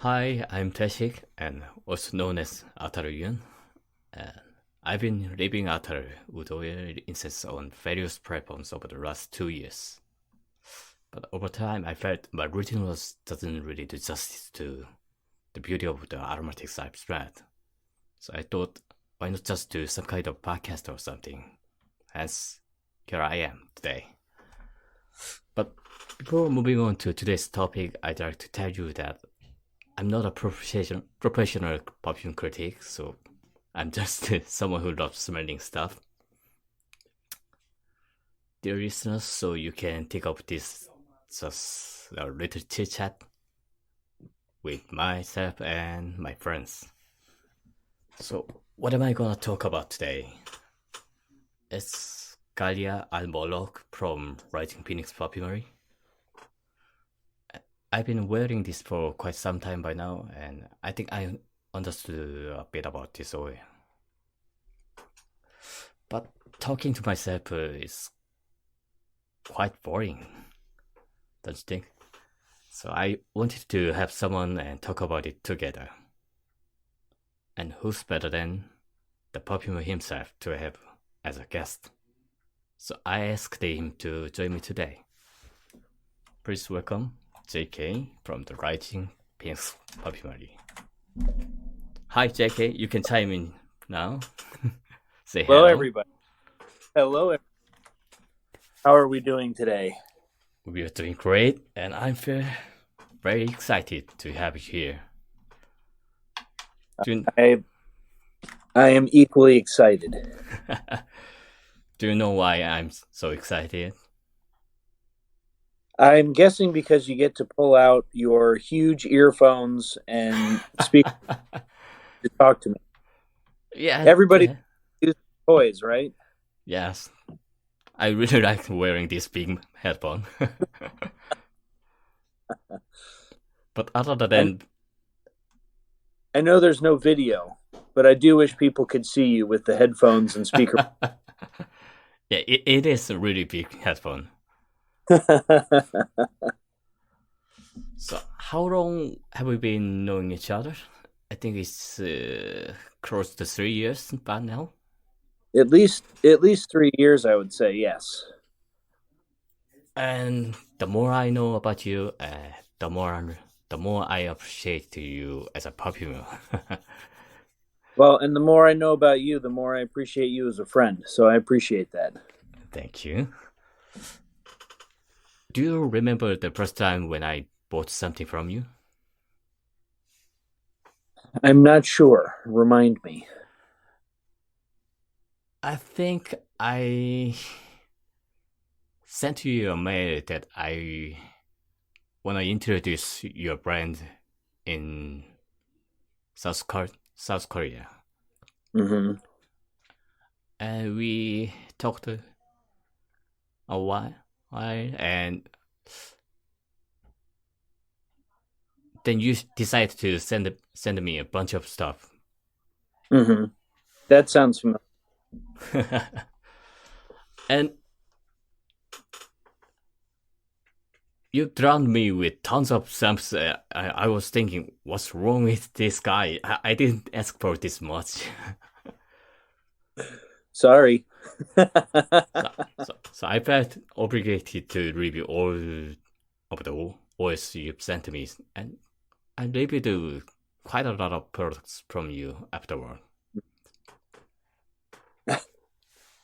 Hi, I'm Tashik, and also known as Attar. And I've been leaving Attar wood oil incense on various platforms over the last 2 years. But over time, I felt my routine doesn't really do justice to the beauty of the aromatics I've spread. So I thought, why not just do some kind of podcast or something? Hence, here I am today. But before moving on to today's topic, I'd like to tell you that I'm not a professional perfume critic, so I'm just someone who loves smelling stuff. Dear listeners, so you can take up this just a little chit chat with myself and my friends. So, what am I gonna talk about today? It's Ghaliyah al Molouk from Rising Phoenix Perfumery. I've been wearing this for quite some time by now, and I think I understood a bit about this oil. But talking to myself is quite boring, don't you think? So I wanted to have someone and talk about it together. And who's better than the perfumer himself to have as a guest? So I asked him to join me today. Please welcome JK from the Rising Phoenix Perfumery. Hi JK, you can chime in now. Say hello. Hello everybody. Hello. How are we doing today? We are doing great, and I'm very excited to have you here. I am equally excited. Do you know why I'm so excited? I'm guessing because you get to pull out your huge earphones and speak to talk to me. Yeah. Everybody uses toys, right? Yes. I really like wearing this big headphone. But other than... I know there's no video, but I do wish people could see you with the headphones and speaker. Yeah, it is a really big headphone. So, how long have we been knowing each other? I think it's close to 3 years by now. At least 3 years, I would say, yes. And the more I know about you, the more I appreciate you as a perfumer. Well, and the more I know about you, the more I appreciate you as a friend. So I appreciate that. Thank you. Do you remember the first time when I bought something from you? I'm not sure. Remind me. I think I sent you a mail that I want to introduce your brand in South Korea. Mm-hmm. And we talked a while, and then you decided to send me a bunch of stuff. Mm-hmm. That sounds familiar. And you drowned me with tons of stamps. I was thinking, what's wrong with this guy? I didn't ask for this much. Sorry. So I felt obligated to review all of the oils you've sent me, and I reviewed quite a lot of products from you afterward.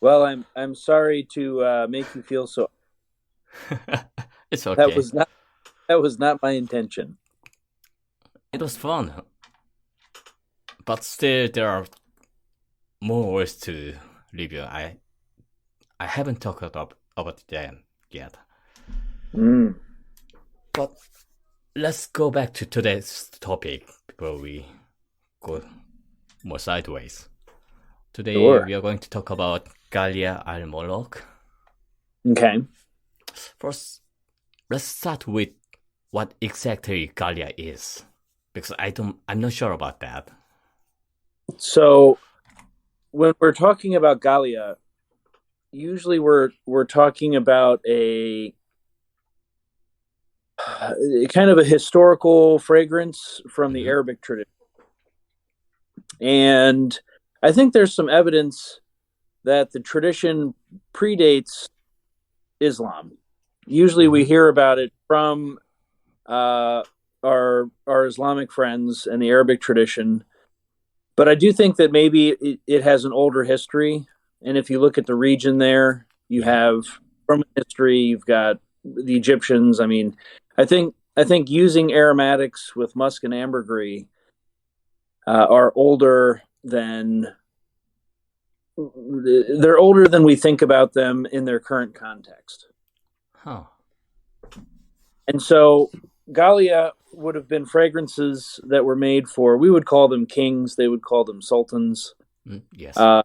Well, I'm sorry to make you feel so. It's okay. That was not my intention. It was fun, but still there are more ways to review. I haven't talked about them yet. But let's go back to today's topic before we go more sideways. Today we are going to talk about Ghaliyah al Molouk. Okay. First, let's start with what exactly Ghaliyah is, because I'm not sure about that. So, when we're talking about Ghaliyah, usually we're talking about a kind of a historical fragrance from the Mm-hmm. Arabic tradition. And I think there's some evidence that the tradition predates Islam. Usually we Mm-hmm. hear about it from our Islamic friends and the Arabic tradition, but I do think that maybe it has an older history. And if you look at the region there, you Yeah. have Roman history, you've got the Egyptians. I mean, I think using aromatics with musk and ambergris are older than they're older than we think about them in their current context. Huh. And so Ghaliyah would have been fragrances that were made for, we would call them kings, they would call them sultans. Yes. Uh,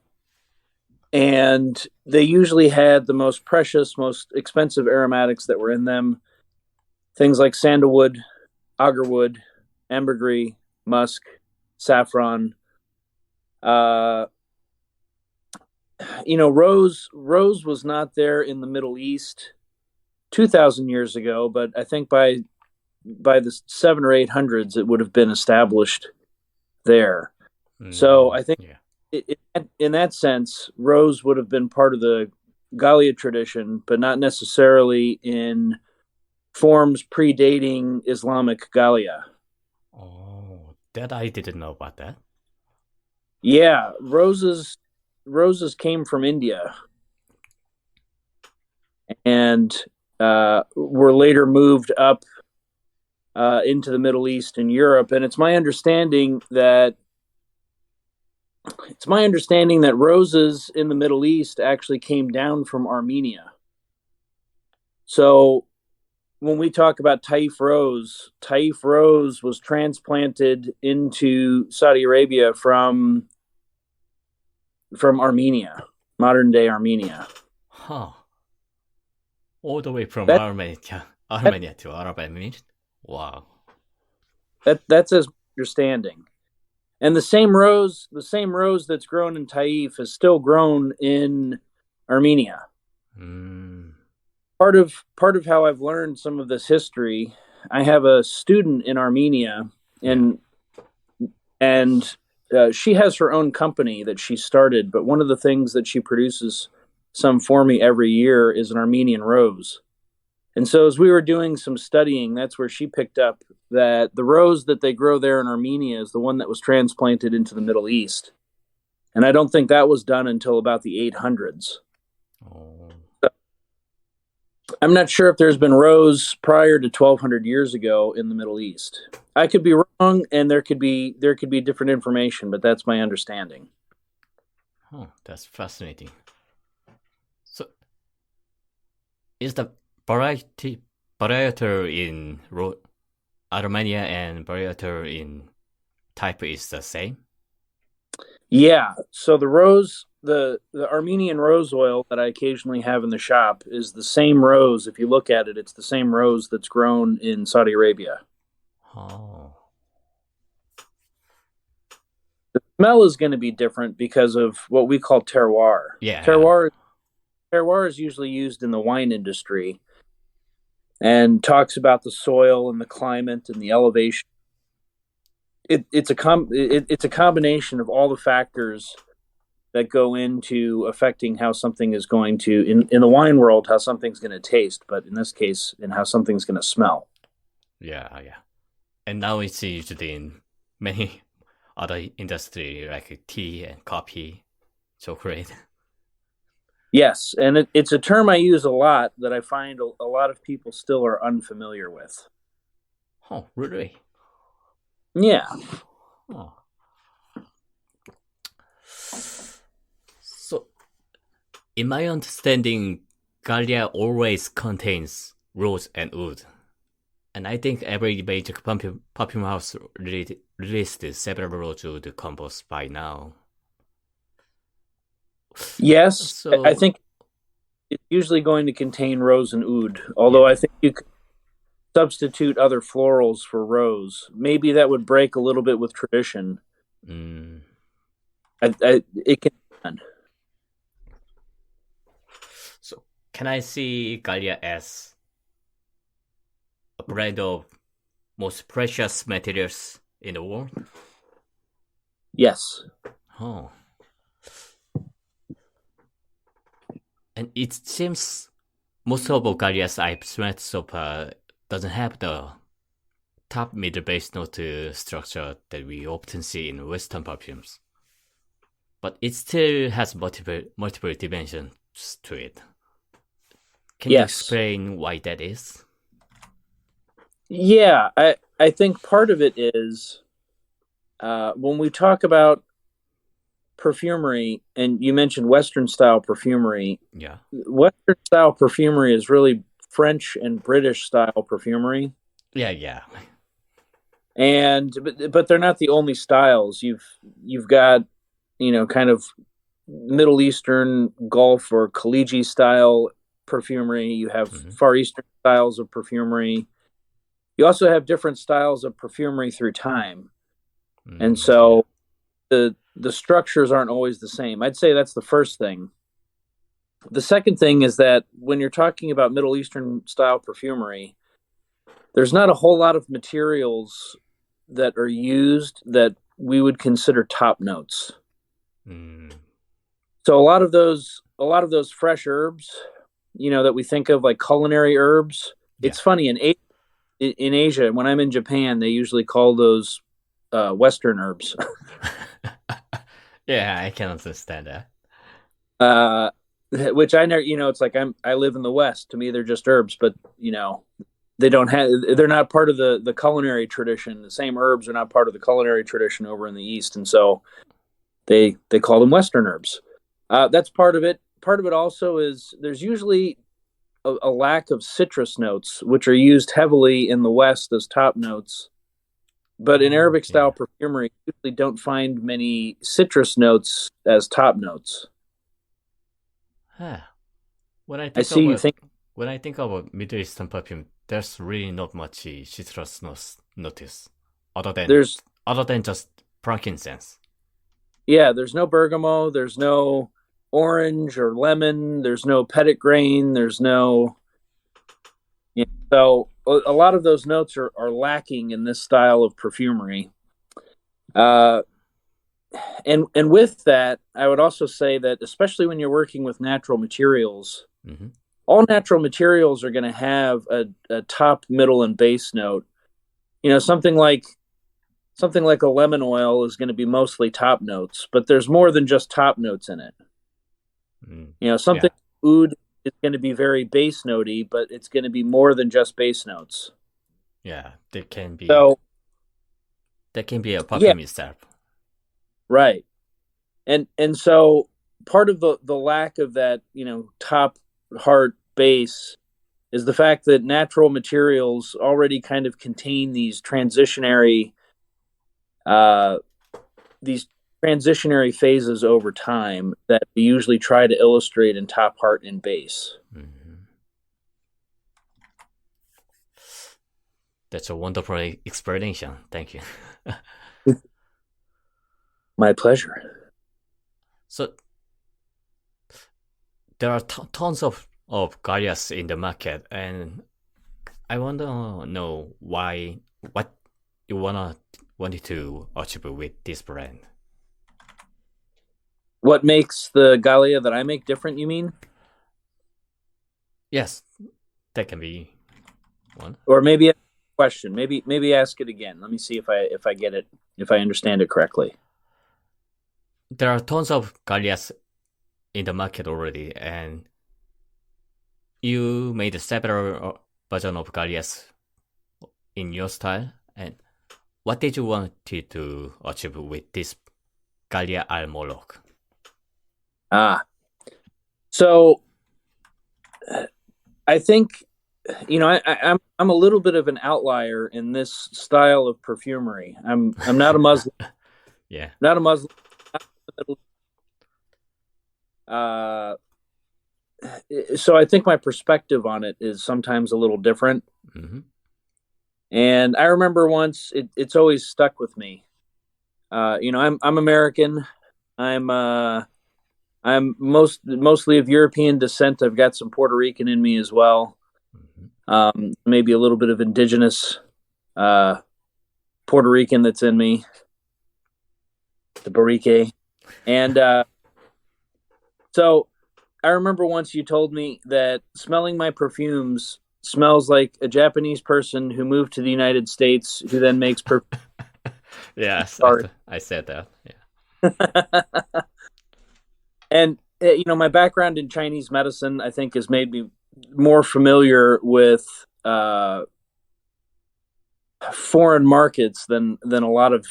and they usually had the most precious, most expensive aromatics that were in them. Things like sandalwood, agarwood, ambergris, musk, saffron. Uh, rose was not there in the Middle East 2,000 years ago, but I think by the 700s or 800s it would have been established there. So I think Yeah. in that sense, rose would have been part of the Ghaliyah tradition, but not necessarily in forms predating Islamic Ghaliyah. Oh, that I didn't know about that. Yeah, roses came from India and were later moved up into the Middle East and Europe. And it's my understanding that roses in the Middle East actually came down from Armenia. So when we talk about Taif rose was transplanted into Saudi Arabia from Armenia, modern day Armenia. Huh. All the way from That, Armenia to Arab Emirates. Wow. that's as understanding. And the same rose that's grown in Taif is still grown in Armenia. Part of how I've learned some of this history, I have a student in Armenia, and she has her own company that she started. But one of the things that she produces some for me every year is an Armenian rose. And so as we were doing some studying, that's where she picked up that the rose that they grow there in Armenia is the one that was transplanted into the Middle East. And I don't think that was done until about the 800s. Oh. I'm not sure if there's been rose prior to 1200 years ago in the Middle East. I could be wrong, and there could be different information, but that's my understanding. Oh, that's fascinating. So, is the varietal in Armenia and varietal in type is the same? Yeah. So the Armenian rose oil that I occasionally have in the shop is the same rose. If you look at it, it's the same rose that's grown in Saudi Arabia. Oh. The smell is going to be different because of what we call terroir. Yeah. Terroir is usually used in the wine industry and talks about the soil and the climate and the elevation. It's a combination of all the factors that go into affecting how something is going to in the wine world, how something's going to taste, but in this case, in how something's going to smell. Yeah. And now it's used in many other industry like tea and coffee, chocolate. Yes, and it's a term I use a lot that I find a lot of people still are unfamiliar with. Oh, really? Yeah. Oh. So, in my understanding, Ghaliyah always contains rose and wood. And I think every major perfume house released several rose wood combos by now. Yes, So, I think it's usually going to contain rose and oud, although I think you could substitute other florals for rose. Maybe that would break a little bit with tradition. It can be done. So, can I see Ghaliyah as a blend of most precious materials in the world? Yes. Oh. And it seems most of Ghaliyahs I've smelled so far doesn't have the top middle base note structure that we often see in Western perfumes. But it still has multiple dimensions to it. Can you explain why that is? Yeah, I think part of it is when we talk about perfumery, and you mentioned Western style perfumery. Yeah. Western style perfumery is really French and British style perfumery. Yeah. But they're not the only styles. You've got, kind of Middle Eastern, Gulf or Khaliji style perfumery. You have Far Eastern styles of perfumery. You also have different styles of perfumery through time. And so the structures aren't always the same. I'd say that's the first thing. The second thing is that when you're talking about Middle Eastern style perfumery, there's not a whole lot of materials that are used that we would consider top notes. So a lot of those fresh herbs, that we think of like culinary herbs. Yeah. It's funny in Asia, when I'm in Japan, they usually call those Western herbs. Yeah, I can understand that. Which I never, it's like I live in the West. To me, they're just herbs, but they're not part of the culinary tradition. The same herbs are not part of the culinary tradition over in the East, and so they call them Western herbs. That's part of it. Part of it also is there's usually a lack of citrus notes, which are used heavily in the West as top notes. But in Arabic style perfumery, you usually don't find many citrus notes as top notes. Huh. When I think of a Middle Eastern perfume, there's really not much citrus notice other than just frankincense. Yeah, there's no bergamot, there's no orange or lemon, there's no petit grain, there's no. So a lot of those notes are lacking in this style of perfumery. And with that, I would also say that especially when you're working with natural materials, all natural materials are going to have a top, middle, and base note. Something like a lemon oil is going to be mostly top notes, but there's more than just top notes in it. Oud is going to be very base notey, but it's going to be more than just base notes. Yeah, that can be a perfume itself. Right. And so part of the lack of that, top heart base is the fact that natural materials already kind of contain these transitionary phases over time that we usually try to illustrate in top, heart, and base. That's a wonderful explanation. Thank you. My pleasure. So there are tons of Ghaliyahs in the market, and I want to know what you wanted to achieve with this brand. What makes the Ghaliyah that I make different, you mean? Yes, that can be one. Or maybe a question. Maybe ask it again. Let me see if I get it, if I understand it correctly. There are tons of Ghaliyahs in the market already, and you made several versions of Ghaliyahs in your style. And what did you want to achieve with this Ghaliyah al Molouk? So I think, I'm a little bit of an outlier in this style of perfumery. I'm not a Muslim. Yeah. Not a Muslim. So I think my perspective on it is sometimes a little different. And I remember once it's always stuck with me. I'm American. I'm mostly of European descent. I've got some Puerto Rican in me as well. maybe a little bit of indigenous Puerto Rican that's in me, the Barique. And so I remember once you told me that smelling my perfumes smells like a Japanese person who moved to the United States who then makes perfume. Yes, I said that. Yeah. And my background in Chinese medicine, I think, has made me more familiar with foreign markets than a lot of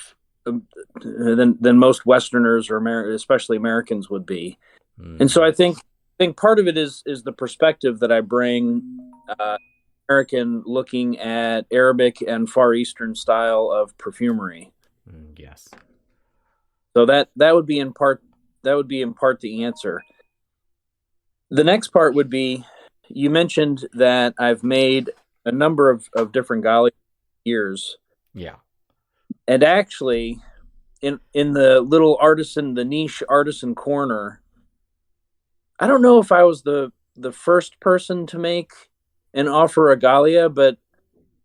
than most Westerners or especially Americans would be. And so I think part of it is the perspective that I bring, American looking at Arabic and Far Eastern style of perfumery. Yes. So that would be in part the answer. The next part would be, you mentioned that I've made a number of different Ghaliyah years. Yeah. And actually, in the little the niche artisan corner, I don't know if I was the first person to make and offer a Ghaliyah, but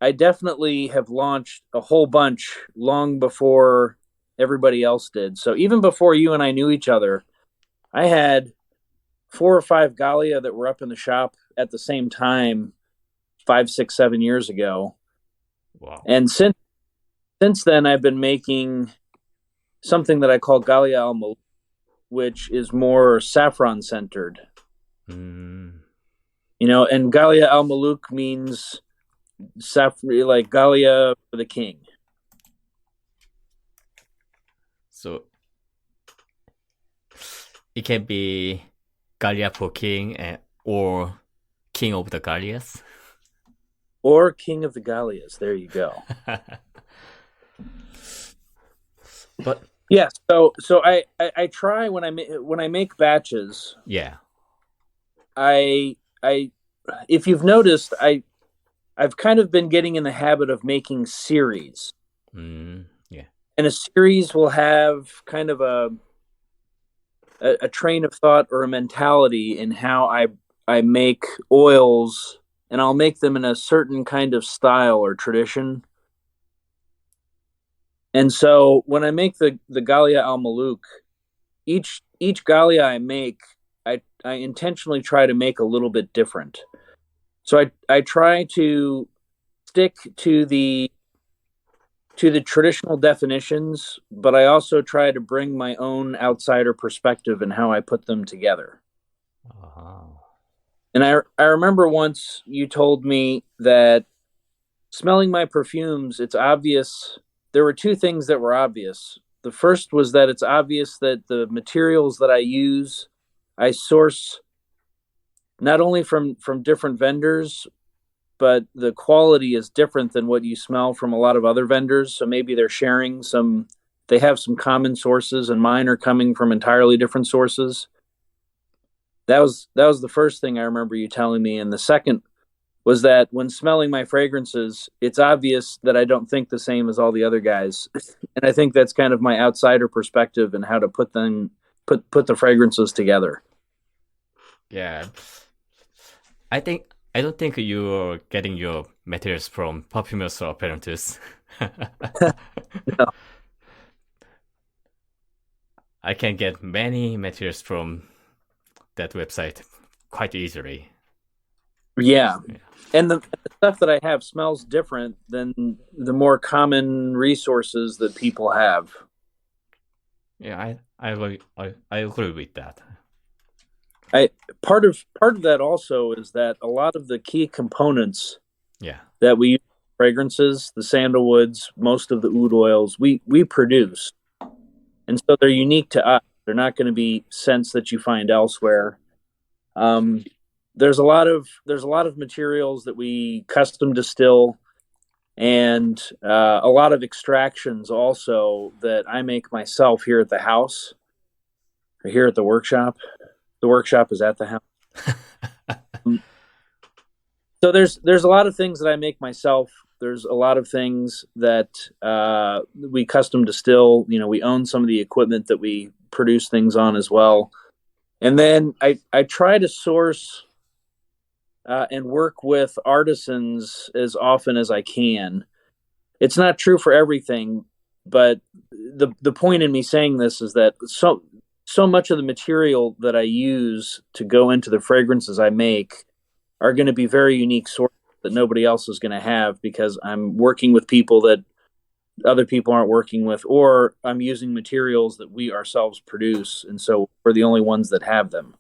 I definitely have launched a whole bunch long before everybody else did. So even before you and I knew each other, I had 4 or 5 Ghaliyah that were up in the shop at the same time 5, 6, 7 years ago. Wow. And since then, I've been making something that I call Ghaliyah al Molouk, which is more saffron centered. And Ghaliyah al Molouk means like Ghaliyah for the king. So it can be Ghaliyah for king or king of the Ghaliyahs. Or king of the Ghaliyahs. There you go. But yeah, so I try when I make batches. Yeah. I if you've noticed, I've kind of been getting in the habit of making series. Yeah. And a series will have kind of a train of thought or a mentality in how I make oils, and I'll make them in a certain kind of style or tradition. And so when I make the Ghaliyah al Molouk, each Ghaliyah I make, I intentionally try to make a little bit different. So I try to stick to the traditional definitions, but I also try to bring my own outsider perspective in how I put them together. And I remember once you told me that smelling my perfumes, it's obvious. There were 2 things that were obvious. The first was that it's obvious that the materials that I use, I source not only from different vendors, but the quality is different than what you smell from a lot of other vendors. So maybe they're sharing they have some common sources, and mine are coming from entirely different sources. That was the first thing I remember you telling me. And the second was that when smelling my fragrances, it's obvious that I don't think the same as all the other guys. And I think that's kind of my outsider perspective and how to put the fragrances together. Yeah. I don't think you're getting your materials from Parfumers or Apperances. No. I can get many materials from that website quite easily. Yeah. And the stuff that I have smells different than the more common resources that people have. Yeah, I agree with that. Part of that also is that a lot of the key components that we use in fragrances, the sandalwoods, most of the oud oils, we produce. And so they're unique to us. They're not going to be scents that you find elsewhere. There's a lot of materials that we custom distill, and a lot of extractions also that I make myself here at the house, or here at the workshop. The workshop is at the house. So there's a lot of things that I make myself. There's a lot of things that we custom distill. We own some of the equipment that we produce things on as well. And then I try to source and work with artisans as often as I can. It's not true for everything, but the point in me saying this is that so much of the material that I use to go into the fragrances I make are going to be very unique sources that nobody else is going to have, because I'm working with people that other people aren't working with, or I'm using materials that we ourselves produce, and so we're the only ones that have them.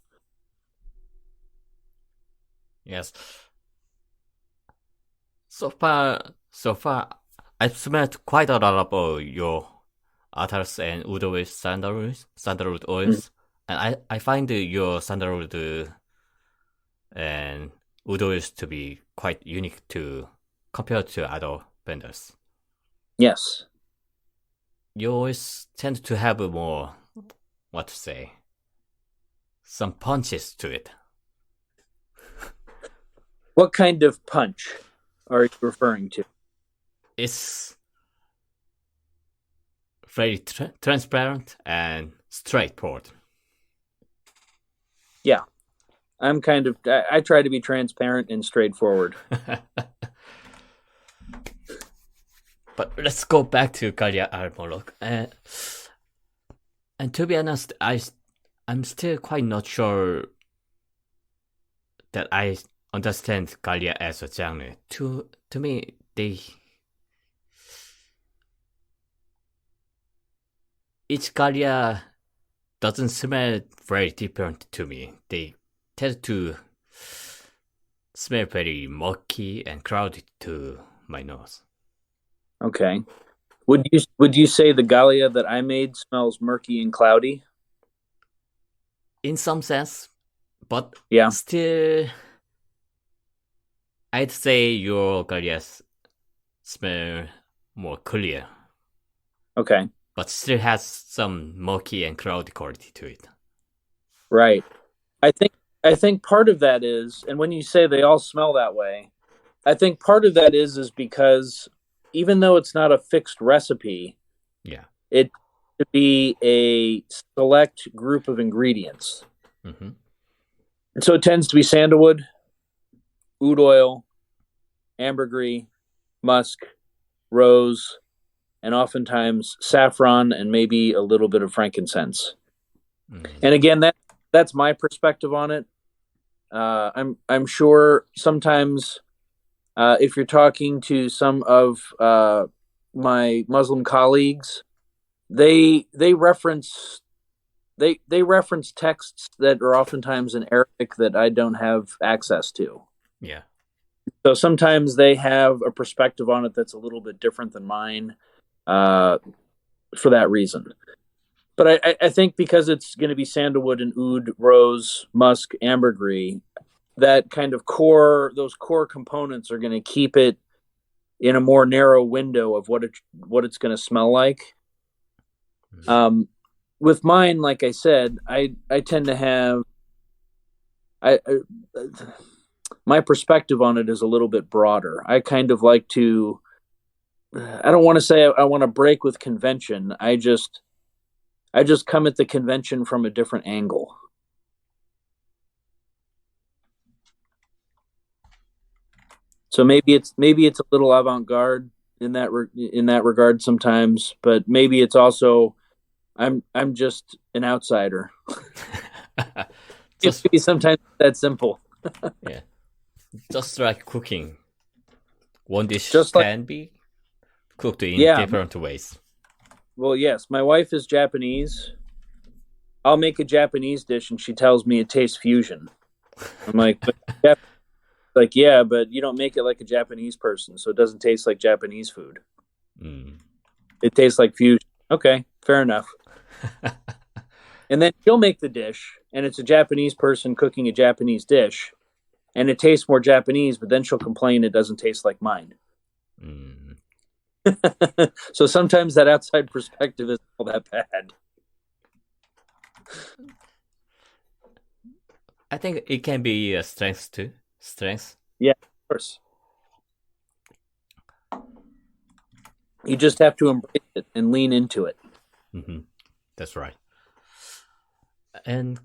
Yes. So far, I've smelled quite a lot of your attars and wood oils, sandalwood oils, and I find your sandalwood and wood oils to be quite unique to compared to other vendors. Yes. You always tend to have a more, what to say, some punches to it. What kind of punch are you referring to? It's very transparent and straightforward. Yeah. I try to be transparent and straightforward. But let's go back to Ghaliyah al Molouk. And to be honest, I'm still quite not sure that I understand Ghaliyah as a genre. To me, each Ghaliyah doesn't smell very different to me. They tend to smell very murky and crowded to my nose. Okay. Would you say the Ghaliyah that I made smells murky and cloudy? In some sense, but Yeah. still, I'd say your Ghaliyahs smell more clear, Okay. but still has some murky and cloudy quality to it. Right. I think part of that is, and when you say they all smell that way, I think part of that is because even though it's not a fixed recipe, Yeah. it could be a select group of ingredients. Mm-hmm. And so it tends to be sandalwood, oud oil, ambergris, musk, rose, and oftentimes saffron and maybe a little bit of frankincense. And again, that's my perspective on it. I'm sure sometimes if you're talking to some of my Muslim colleagues, they reference texts that are oftentimes in Arabic that I don't have access to. Yeah. So sometimes they have a perspective on it that's a little bit different than mine for that reason. But I think because it's going to be sandalwood and oud, rose, musk, ambergris, that kind of those core components are going to keep it in a more narrow window of what it's going to smell like. With mine, like I said, I tend to have my perspective on it is a little bit broader. I kind of like to. I don't want to say I want to break with convention. I just come at the convention from a different angle. So maybe it's a little avant-garde in that regard sometimes, but maybe it's also I'm just an outsider. Just maybe sometimes that simple. Yeah, just like cooking, one dish can be cooked in different ways. Well, yes, my wife is Japanese. I'll make a Japanese dish, and she tells me it tastes fusion. I'm like, yeah, but you don't make it like a Japanese person, so it doesn't taste like Japanese food. It tastes like fusion. Okay, fair enough. And then she'll make the dish, and it's a Japanese person cooking a Japanese dish, and it tastes more Japanese, but then she'll complain it doesn't taste like mine. So sometimes that outside perspective isn't all that bad. I think it can be a strength too. Strength. Yeah, of course. You just have to embrace it and lean into it. That's right. And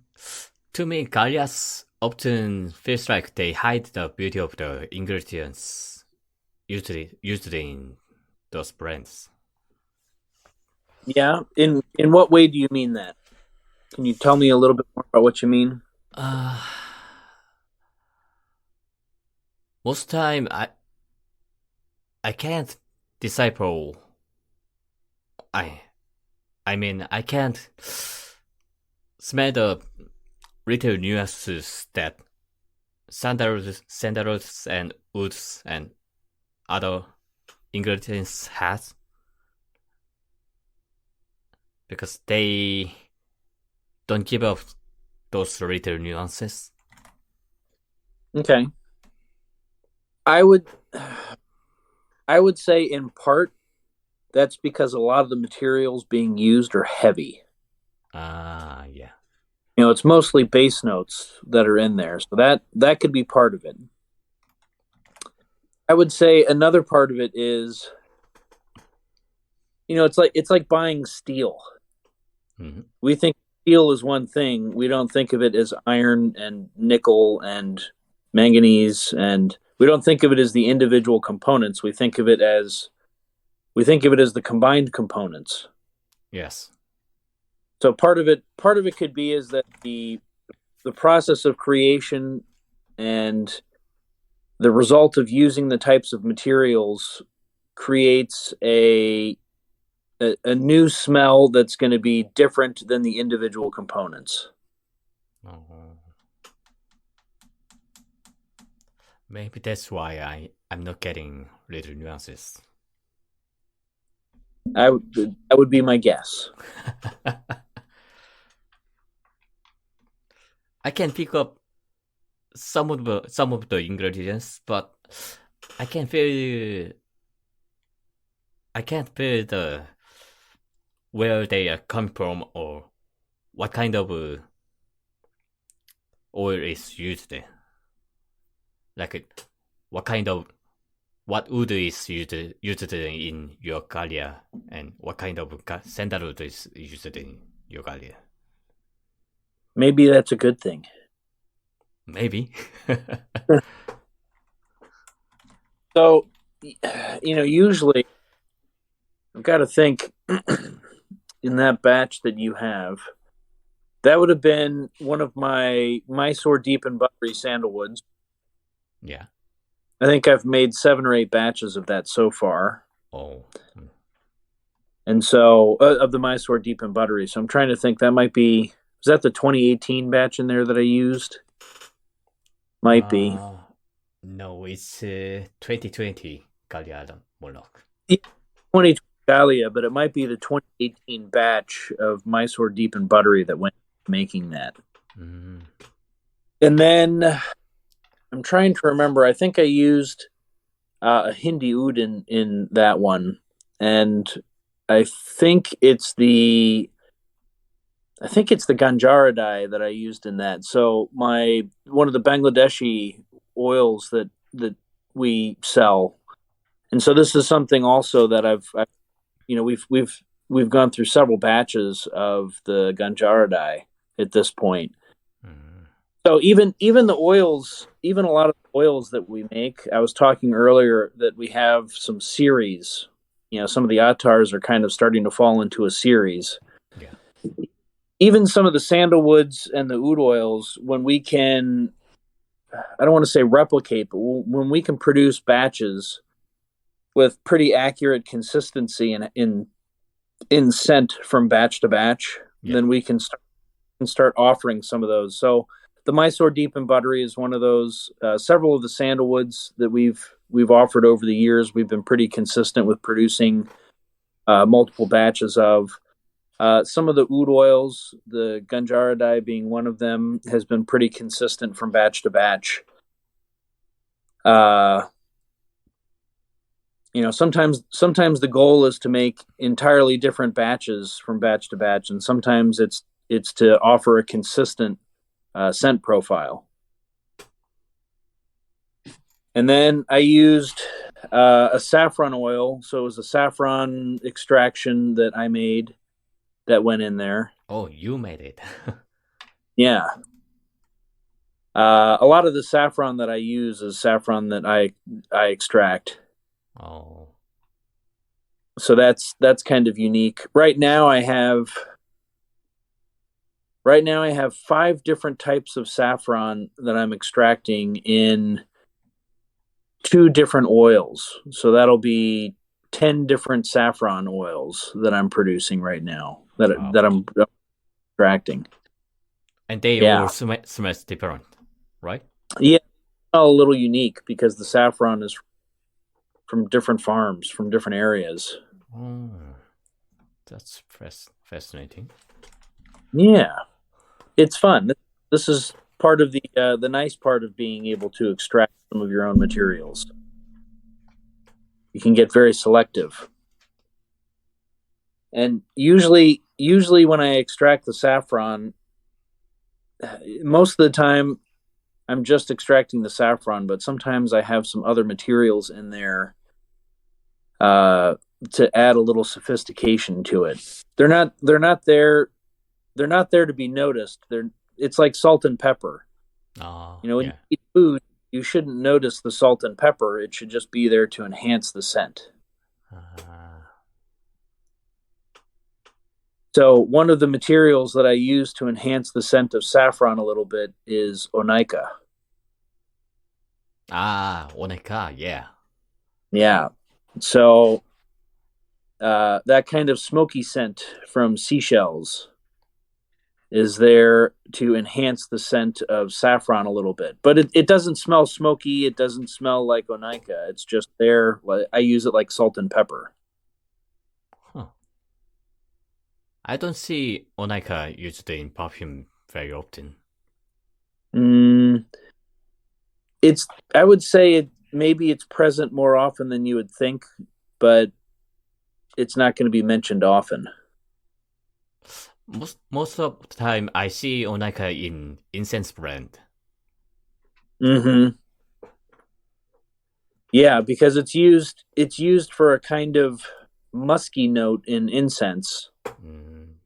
to me, Ghaliyahs often feels like they hide the beauty of the ingredients used in those brands. Yeah. In what way do you mean that? Can you tell me a little bit more about what you mean? Uh, most time I can't decipher. I I mean I can't smell the little nuances that sandalwood and woods and other ingredients has, because they don't give up those little nuances. Okay. I would I would say in part that's because a lot of the materials being used are heavy. Yeah. It's mostly base notes that are in there, so that could be part of it. I would say another part of it is, it's like buying steel. Mm-hmm. We think steel is one thing. We don't think of it as iron and nickel and manganese, and we don't think of it as the individual components. We think of it as the combined components. Yes. So part of it could be is that the process of creation and the result of using the types of materials creates a new smell that's going to be different than the individual components. Oh. Maybe that's why I'm not getting little nuances. That would be my guess. I can pick up some of the ingredients, but I can feel I can't feel the where they are coming from or what kind of oil is used. Like what wood is used in your Ghaliyah, and what kind of sandalwood is used in your Ghaliyah. Maybe that's a good thing. Maybe. So, usually I've got to think in that batch that you have, that would have been one of my Mysore deep and buttery sandalwoods. Yeah. I think I've made 7 or 8 batches of that so far. Oh. And so, of the Mysore deep and buttery. So I'm trying to think, was that the 2018 batch in there that I used? Might be. No, it's 2020 Ghaliyah al Molouk. 2020 Ghaliyah, but it might be the 2018 batch of Mysore deep and buttery that went making that. Mm. And then I'm trying to remember. I think I used a Hindi oud in that one, and I think it's the Ganjara dye that I used in that. So one of the Bangladeshi oils that we sell, and so this is something also that we've gone through several batches of the Ganjara dye at this point. Mm. So even the oils, even a lot of the oils that we make, I was talking earlier that we have some series. Some of the attars are kind of starting to fall into a series. Yeah. Even some of the sandalwoods and the oud oils, when we can, I don't want to say replicate, but when we can produce batches with pretty accurate consistency in scent from batch to batch, Yeah. then we can start offering some of those. So the Mysore deep and buttery is one of those. Several of the sandalwoods that we've offered over the years, we've been pretty consistent with producing multiple batches of. Some of the oud oils, the Ganjara dye being one of them, has been pretty consistent from batch to batch. Sometimes the goal is to make entirely different batches from batch to batch, and sometimes it's to offer a consistent scent profile. And then I used a saffron oil, so it was a saffron extraction that I made that went in there. Oh, you made it. Yeah. A lot of the saffron that I use is saffron that I extract. Oh. So that's kind of unique. Right now I have 5 different types of saffron that I'm extracting in 2 different oils. So that'll be 10 different saffron oils that I'm producing right now Wow. that I'm extracting. And they all Yeah. smells different, right? Yeah, a little unique because the saffron is from different farms, from different areas. Oh, that's fascinating. Yeah, it's fun. This is part of the nice part of being able to extract some of your own materials. You can get very selective. And usually when I extract the saffron, most of the time I'm just extracting the saffron, but sometimes I have some other materials in there to add a little sophistication to it. They're not there to be noticed. It's like salt and pepper. When you Yeah. eat food, you shouldn't notice the salt and pepper. It should just be there to enhance the scent. Uh, So one of the materials that I use to enhance the scent of saffron a little bit is onica. Oneka, yeah. Yeah. So that kind of smoky scent from seashells is there to enhance the scent of saffron a little bit. But it doesn't smell smoky. It doesn't smell like onica. It's just there. I use it like salt and pepper. Huh. I don't see Oneka used in perfume very often. Mm, I would say maybe it's present more often than you would think, but it's not going to be mentioned often. Most of the time, I see Oneka in incense brand. Mm-hmm. Yeah, because it's used for a kind of musky note in incense,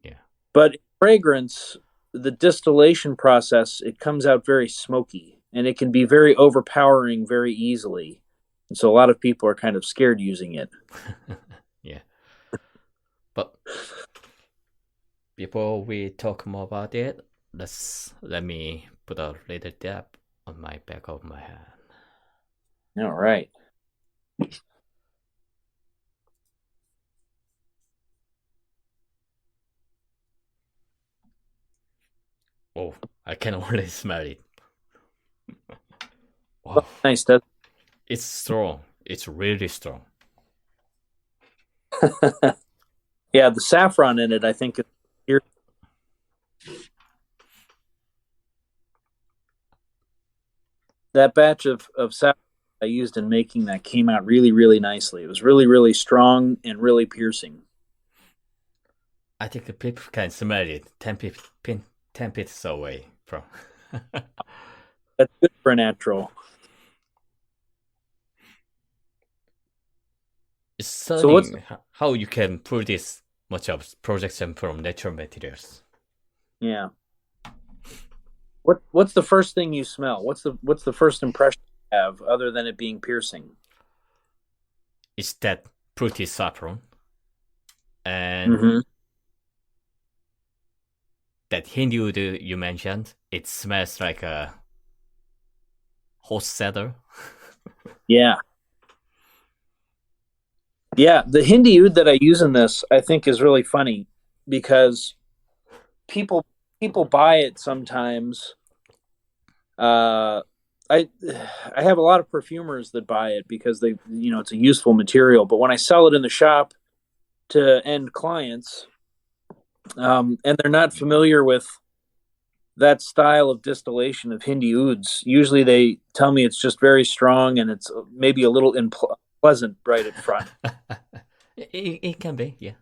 Yeah. but in fragrance, the distillation process, it comes out very smoky and it can be very overpowering very easily. And so a lot of people are kind of scared using it. Yeah. But before we talk more about it, let me put a little dab on my back of my hand. All right. Oh, I can already smell it. Wow. Well, nice. That It's strong. It's really strong. yeah, the saffron in it, I think, here. That batch of saffron I used in making that came out really, really nicely. It was really, really strong and really piercing. I think people can smell it 10 feet away from. That's good for a natural. It's So what's stunning how you can pull this much of projection from natural materials. yeah? What's the first thing you smell? What's the first impression you have other than it being piercing? It's that pretty saffron and Mm-hmm. that Hindu you mentioned. It smells like a horse cedar. Yeah, yeah. The Hindi oud that I use in this, I think, is really funny because people people buy it sometimes. Uh, I I have a lot of perfumers that buy it because it's a useful material. But when I sell it in the shop to end clients, and they're not familiar with that style of distillation of Hindi ouds, usually they tell me it's just very strong and it's maybe a little unpleasant right at front. It can be, yeah.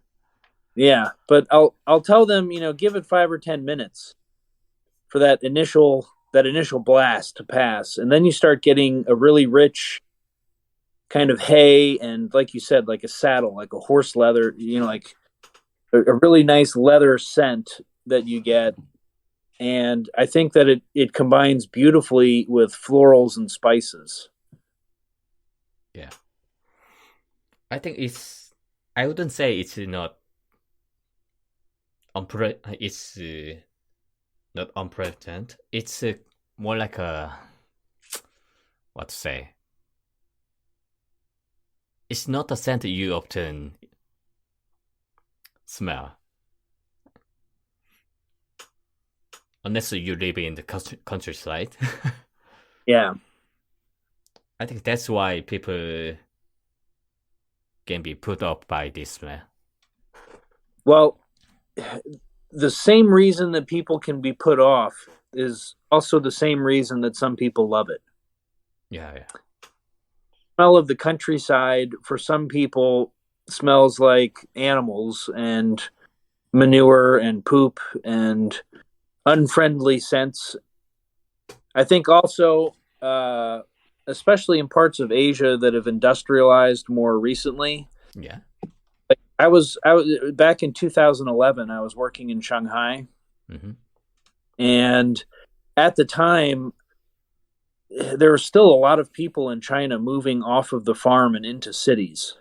Yeah, but I'll tell them, give it 5 or 10 minutes for that initial blast to pass, and then you start getting a really rich kind of hay and, like you said, like a saddle, like a horse leather, like a really nice leather scent that you get. and I think that it combines beautifully with florals and spices. Yeah. I think it's. I wouldn't say it's not. It's not unprecedented. It's more like a. What to say? It's not a scent you often smell. Unless you live in the countryside. Yeah. I think that's why people can be put off by this smell. Well, the same reason that people can be put off is also the same reason that some people love it. Yeah, yeah. Smell of the countryside for some people smells like animals and manure and poop and unfriendly scents. I think also, especially in parts of Asia that have industrialized more recently. Yeah. Like I was back in 2011. I was working in Shanghai, Mm-hmm. and at the time, there were still a lot of people in China moving off of the farm and into cities.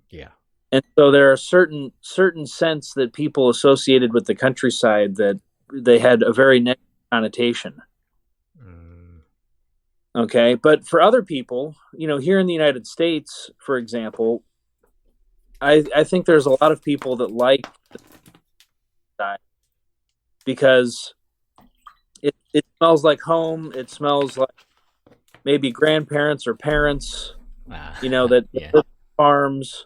Yeah. And so there are certain scents that people associated with the countryside that they had a very negative connotation. Okay, but for other people, here in the United States, for example, I think there's a lot of people that like that because it smells like home. It smells like maybe grandparents or parents, that Yeah. live on farms.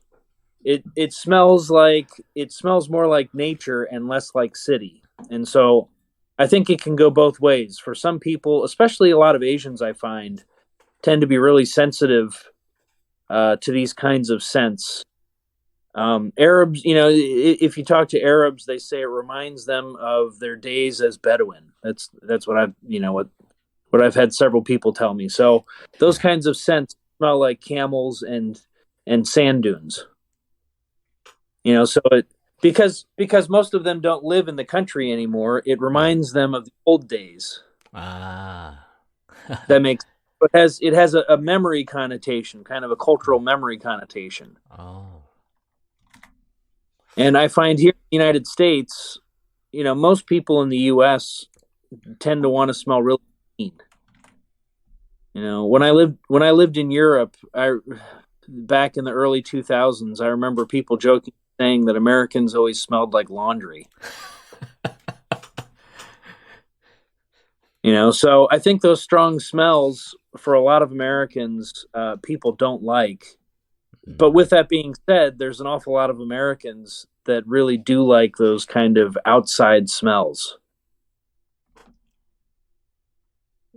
It smells more like nature and less like city. And so I think it can go both ways. For some people, especially a lot of Asians, I find tend to be really sensitive to these kinds of scents. Arabs, if you talk to Arabs, they say it reminds them of their days as Bedouin. That's what what I've had several people tell me. So those kinds of scents smell like camels and sand dunes. So because most of them don't live in the country anymore, it reminds them of the old days. Ah. That makes it has a memory connotation, kind of a cultural memory connotation. Oh. And I find here in the United States, most people in the U.S. tend to want to smell really clean. When I lived in Europe, back in the early 2000s, I remember people joking, saying that Americans always smelled like laundry. So I think those strong smells for a lot of Americans, people don't like. But with that being said, there's an awful lot of Americans that really do like those kind of outside smells.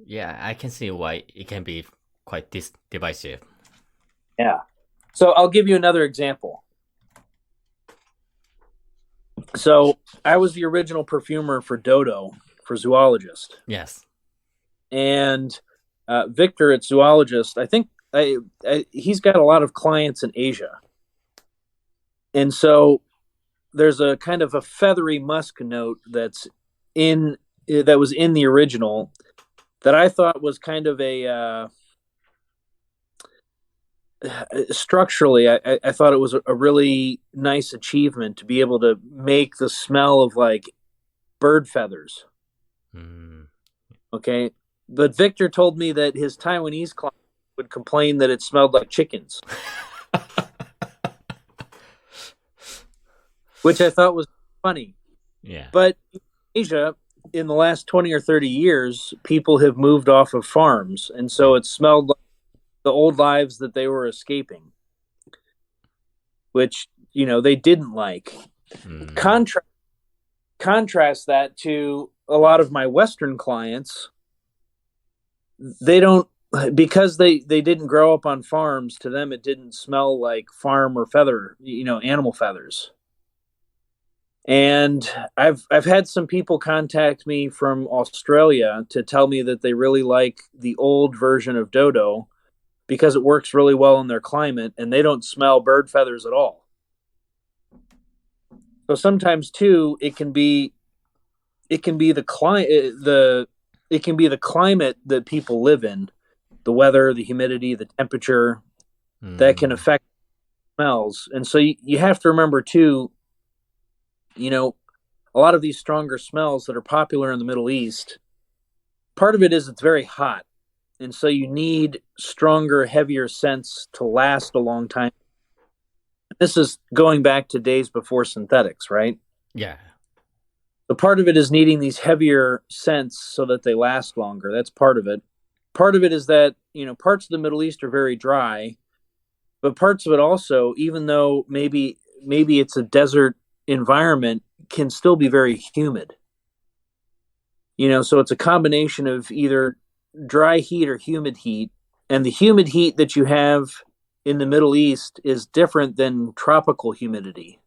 Yeah, I can see why it can be quite divisive. Yeah. So I'll give you another example. So I was the original perfumer for Dodo, for Zoologist. Yes. And Victor at Zoologist, I think he's got a lot of clients in Asia. And so there's a kind of a feathery musk note that was in the original that I thought was kind of a structurally, I thought it was a really nice achievement to be able to make the smell of like bird feathers. Okay. But Victor told me that his Taiwanese clients would complain that it smelled like chickens. Which I thought was funny. Yeah. But in Asia, in the last 20 or 30 years, people have moved off of farms. And so it smelled like the old lives that they were escaping, which, they didn't like. Contrast that to a lot of my Western clients. They don't, because they didn't grow up on farms, to them it didn't smell like farm or feather, animal feathers. And I've had some people contact me from Australia to tell me that they really like the old version of Dodo because it works really well in their climate and they don't smell bird feathers at all. So sometimes too, it can be it can be it can be the climate that people live in, the weather, the humidity, the temperature that can affect smells. And so you have to remember too, you know, a lot of these stronger smells that are popular in the Middle East, part of it is it's very hot. And so you need stronger, heavier scents to last a long time. This is going back to days before synthetics, right? Yeah. So part of it is needing these heavier scents so that they last longer. That's part of it. Part of it is that, parts of the Middle East are very dry, but parts of it also, even though maybe it's a desert environment, can still be very humid. So it's a combination of either dry heat or humid heat. And the humid heat that you have in the Middle East is different than tropical humidity.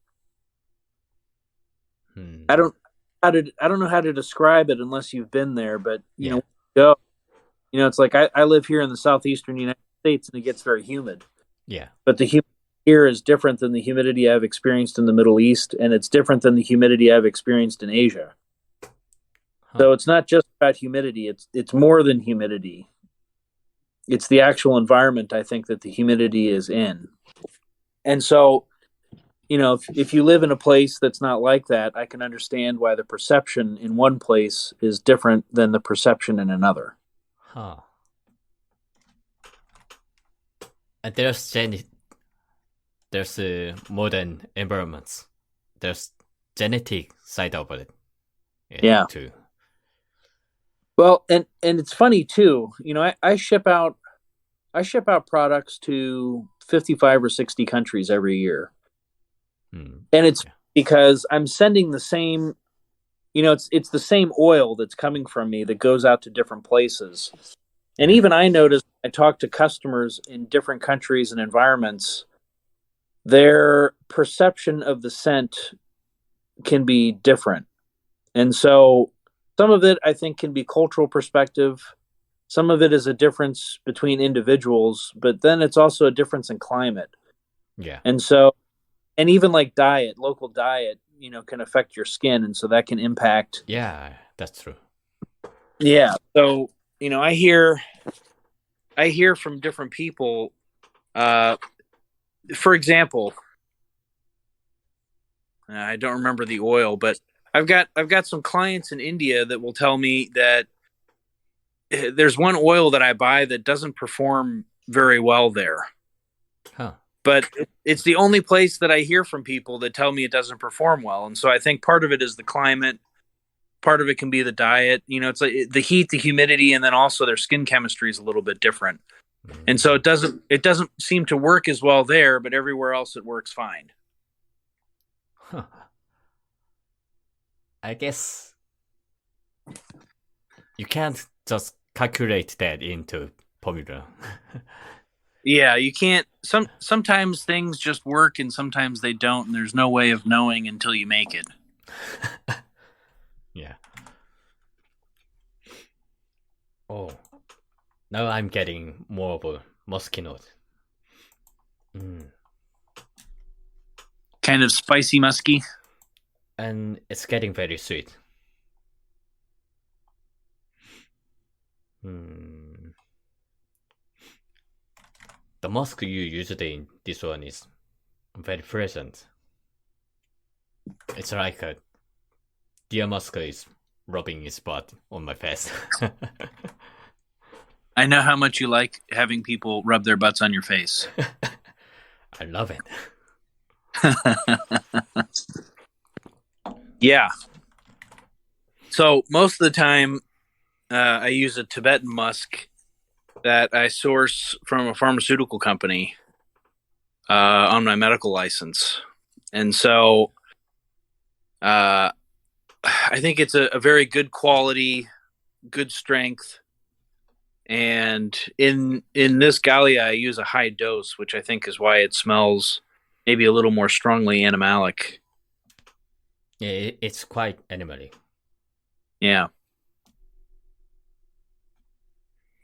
I don't know how to describe it unless you've been there, but it's like I live here in the southeastern United States and it gets very humid. Yeah. But the humidity here is different than the humidity I've experienced in the Middle East, and it's different than the humidity I've experienced in Asia. So it's not just about humidity, it's more than humidity. It's the actual environment, I think, that the humidity is in. And so, if you live in a place that's not like that, I can understand why the perception in one place is different than the perception in another. And there's modern environments. There's genetic side of it. Yeah. Too. Well, and it's funny too. I ship out products to 55 or 60 countries every year. And it's because I'm sending the same, it's the same oil that's coming from me that goes out to different places. And even I noticed, I talk to customers in different countries and environments, their perception of the scent can be different. And so some of it, I think, can be cultural perspective. Some of it is a difference between individuals, but then it's also a difference in climate. Yeah. And so, and even like diet, local diet, can affect your skin. And so that can impact. Yeah, that's true. Yeah. So, I hear from different people, for example, I don't remember the oil, but I've got some clients in India that will tell me that there's one oil that I buy that doesn't perform very well there. But it's the only place that I hear from people that tell me it doesn't perform well. And so I think part of it is the climate. Part of it can be the diet. It's like the heat, the humidity, and then also their skin chemistry is a little bit different. And so it doesn't seem to work as well there, but everywhere else it works fine. I guess you can't just calculate that into formula. Yeah, you can't. Sometimes things just work and sometimes they don't, and there's no way of knowing until you make it. Yeah. Oh, now I'm getting more of a musky note. Kind of spicy musky. And it's getting very sweet. The musk you used in this one is very present. It's like a deer musk is rubbing his butt on my face. I know how much you like having people rub their butts on your face. I love it. Yeah. So most of the time, I use a Tibetan musk that I source from a pharmaceutical company on my medical license. And so I think it's a very good quality, good strength. And in this Ghaliyah, I use a high dose, which I think is why it smells maybe a little more strongly animalic. Yeah, it's quite animalic. Yeah.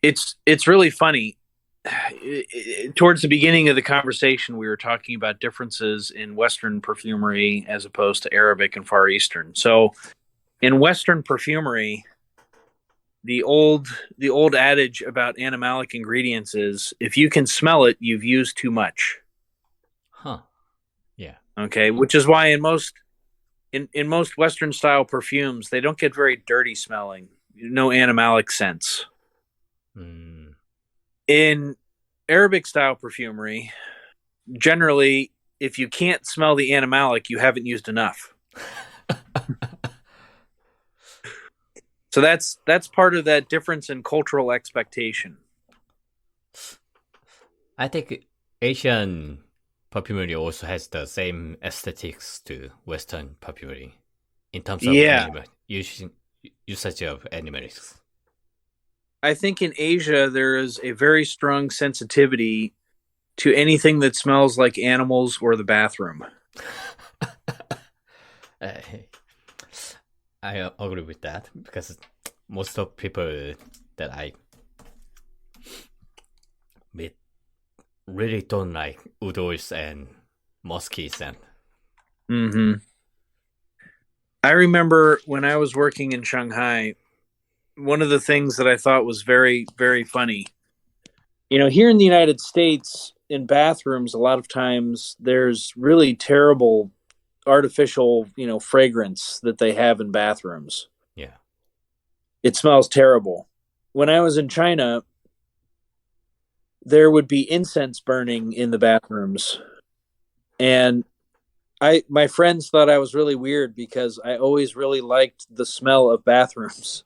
It's really funny. Towards the beginning of the conversation, we were talking about differences in Western perfumery as opposed to Arabic and Far Eastern. So in Western perfumery, the old adage about animalic ingredients is if you can smell it, you've used too much. Huh. Yeah. Okay, which is why in most Western style perfumes, they don't get very dirty smelling. No animalic scents. Mm. In Arabic style perfumery, generally, if you can't smell the animalic, you haven't used enough. So that's part of that difference in cultural expectation. I think Asian perfumery also has the same aesthetics to Western perfumery in terms of Yeah, usage of animals. I think in Asia there is a very strong sensitivity to anything that smells like animals or the bathroom. I I agree with that because most of people that I meet really don't like udors and musky scent. Mm-hmm. I remember when I was working in Shanghai, one of the things that I thought was very, very funny. Here in the United States, in bathrooms, a lot of times there's really terrible artificial, fragrance that they have in bathrooms. Yeah. It smells terrible. When I was in China, there would be incense burning in the bathrooms. And my friends thought I was really weird because I always really liked the smell of bathrooms.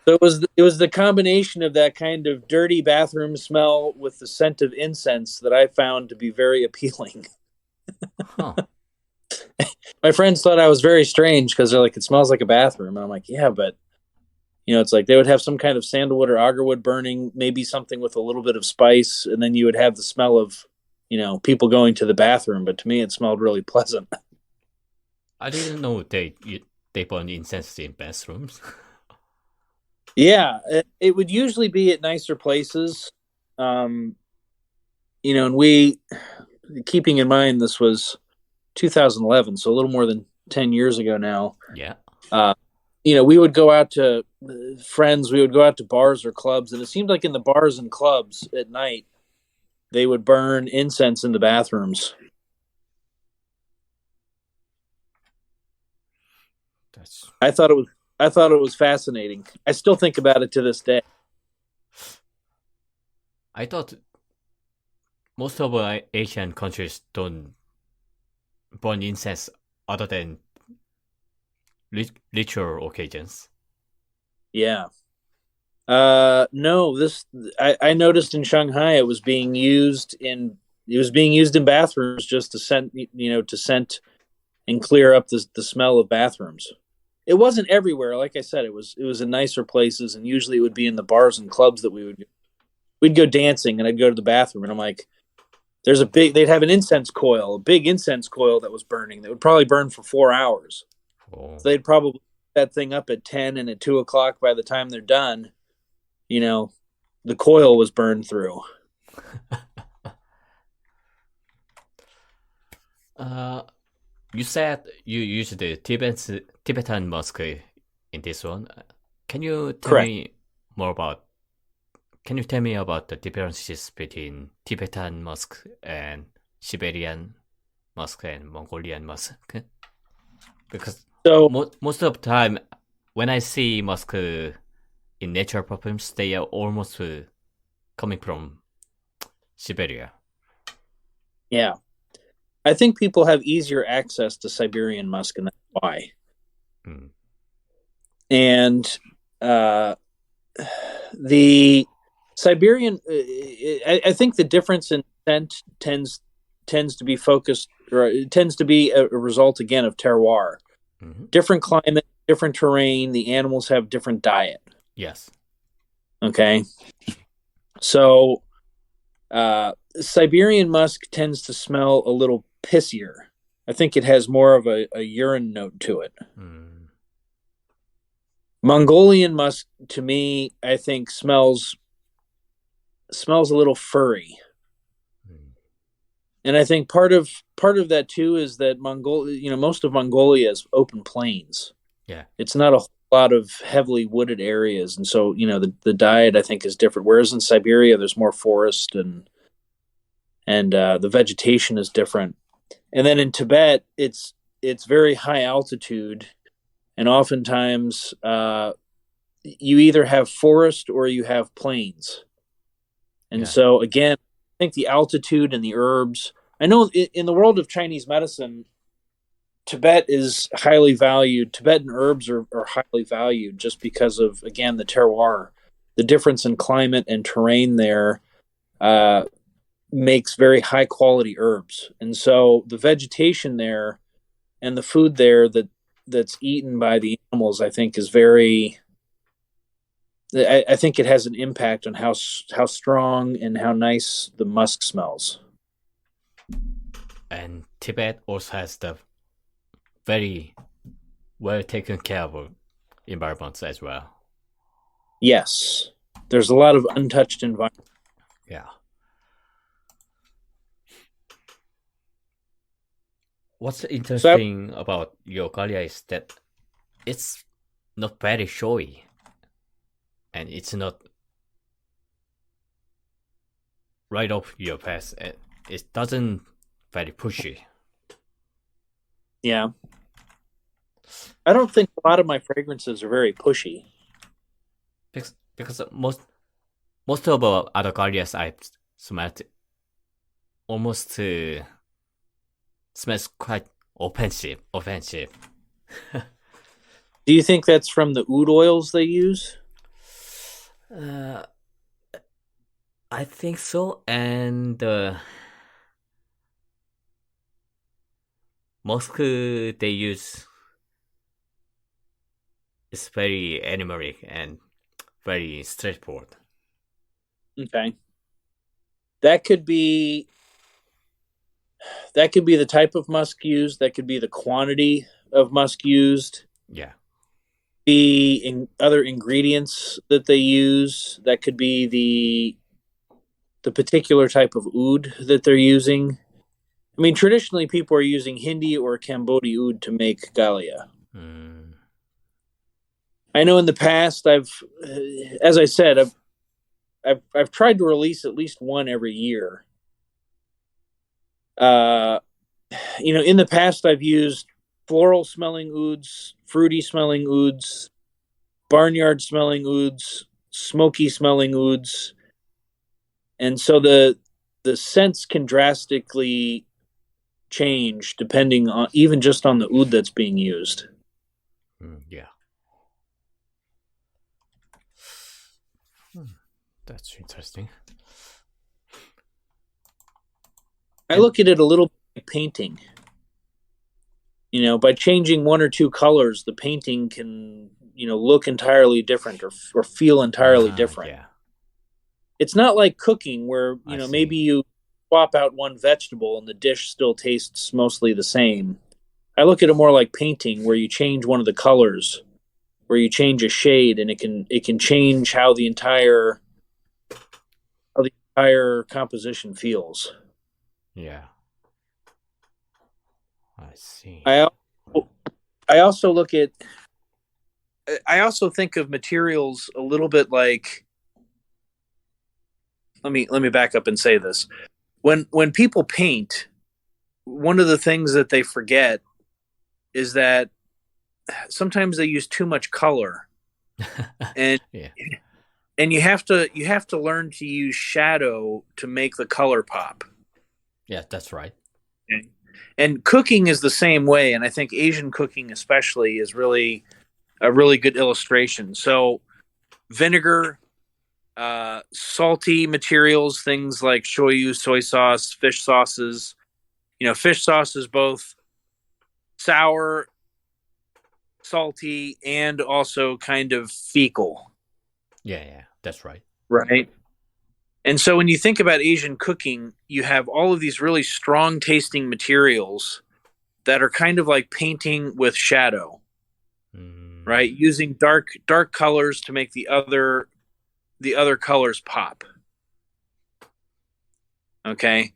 So it was the combination of that kind of dirty bathroom smell with the scent of incense that I found to be very appealing. Huh. My friends thought I was very strange because they're like, it smells like a bathroom. And I'm like, yeah, but it's like they would have some kind of sandalwood or agarwood burning, maybe something with a little bit of spice, and then you would have the smell of, people going to the bathroom. But to me, it smelled really pleasant. I didn't know they burn incense in bathrooms. Yeah, it would usually be at nicer places. Um, and keeping in mind this was 2011, so a little more than 10 years ago now. Yeah. We would go out to friends, we would go out to bars or clubs, and it seemed like in the bars and clubs at night, they would burn incense in the bathrooms. That's. I thought it was fascinating. I still think about it to this day. I thought most of Asian countries don't burn incense other than ritual occasions. Yeah. No, I noticed in Shanghai it was being used in bathrooms just to scent and clear up the smell of bathrooms. It wasn't everywhere, like I said. It was in nicer places, and usually it would be in the bars and clubs that we'd go dancing, and I'd go to the bathroom, and I'm like, they'd have a big incense coil that was burning. That would probably burn for 4 hours. Oh. So they'd probably put that thing up at 10 and at 2 o'clock. By the time they're done, the coil was burned through. You said you used the Tibetan musk in this one. Can you tell Correct. me more about? Can you tell me about the differences between Tibetan musk and Siberian musk and Mongolian musk? Because So most of the time, when I see musk in natural perfumes, they are almost coming from Siberia. yeah, I think people have easier access to Siberian musk, and that's why. Mm. And the Siberian, I think the difference in scent tends to be focused, or it tends to be a result again of terroir. Mm-hmm. Different climate, different terrain. The animals have different diet. Yes. Okay, so Siberian musk tends to smell a little pissier. I think it has more of a urine note to it. Mm. Mongolian musk, to me, I think smells a little furry. Mm. And I think part of that too is that most of Mongolia is open plains. Yeah. It's not a whole lot of heavily wooded areas, and so the diet I think is different. Whereas in Siberia, there's more forest and the vegetation is different. And then in Tibet, it's very high altitude, and oftentimes you either have forest or you have plains. And Yeah. so again, I think the altitude and the herbs. I know in the world of Chinese medicine, Tibet is highly valued. Tibetan herbs are highly valued just because of, again, the terroir. The difference in climate and terrain there makes very high quality herbs. And so the vegetation there and the food there that's eaten by the animals, I think, is very. I think it has an impact on how strong and how nice the musk smells. And Tibet also has the very well taken care of environments as well. Yes, there's a lot of untouched environment. Yeah. What's interesting about your Ghaliyah is that it's not very showy, and it's not right off your path. It doesn't very pushy. Yeah, I don't think a lot of my fragrances are very pushy. Because most of our other Ghaliyahs I've smelled almost smells quite offensive. Do you think that's from the oud oils they use? I think so, and musk they use is very animalic and very straightforward. Okay, that could be the type of musk used. That could be the quantity of musk used. Yeah. Be in other ingredients that they use. That could be the particular type of oud that they're using. I mean, traditionally, people are using Hindi or Cambodian oud to make Ghaliyah. I know in the past, as I said, I've tried to release at least one every year. In the past, I've used floral smelling ouds, fruity smelling ouds, barnyard smelling ouds, smoky smelling ouds, and so the scents can drastically change depending on even just on the oud that's being used. Yeah. That's interesting. I look at it a little like painting. By changing one or two colors, the painting can, look entirely different or feel entirely different. Yeah. It's not like cooking where, maybe you swap out one vegetable and the dish still tastes mostly the same. I look at it more like painting where you change one of the colors, where you change a shade, and it can change how the entire composition feels. Yeah. I see. I also look at. I also think of materials a little bit like. Let me back up and say this. When people paint, one of the things that they forget is that sometimes they use too much color, and Yeah. and you have to learn to use shadow to make the color pop. Yeah, that's right. Okay. And cooking is the same way, and I think Asian cooking especially is really a really good illustration. So vinegar, salty materials, things like shoyu, soy sauce, fish sauces. Fish sauce is both sour, salty, and also kind of fecal. Yeah, that's right. Right. And so when you think about Asian cooking, you have all of these really strong tasting materials that are kind of like painting with shadow, right? Using dark colors to make the other colors pop. Okay.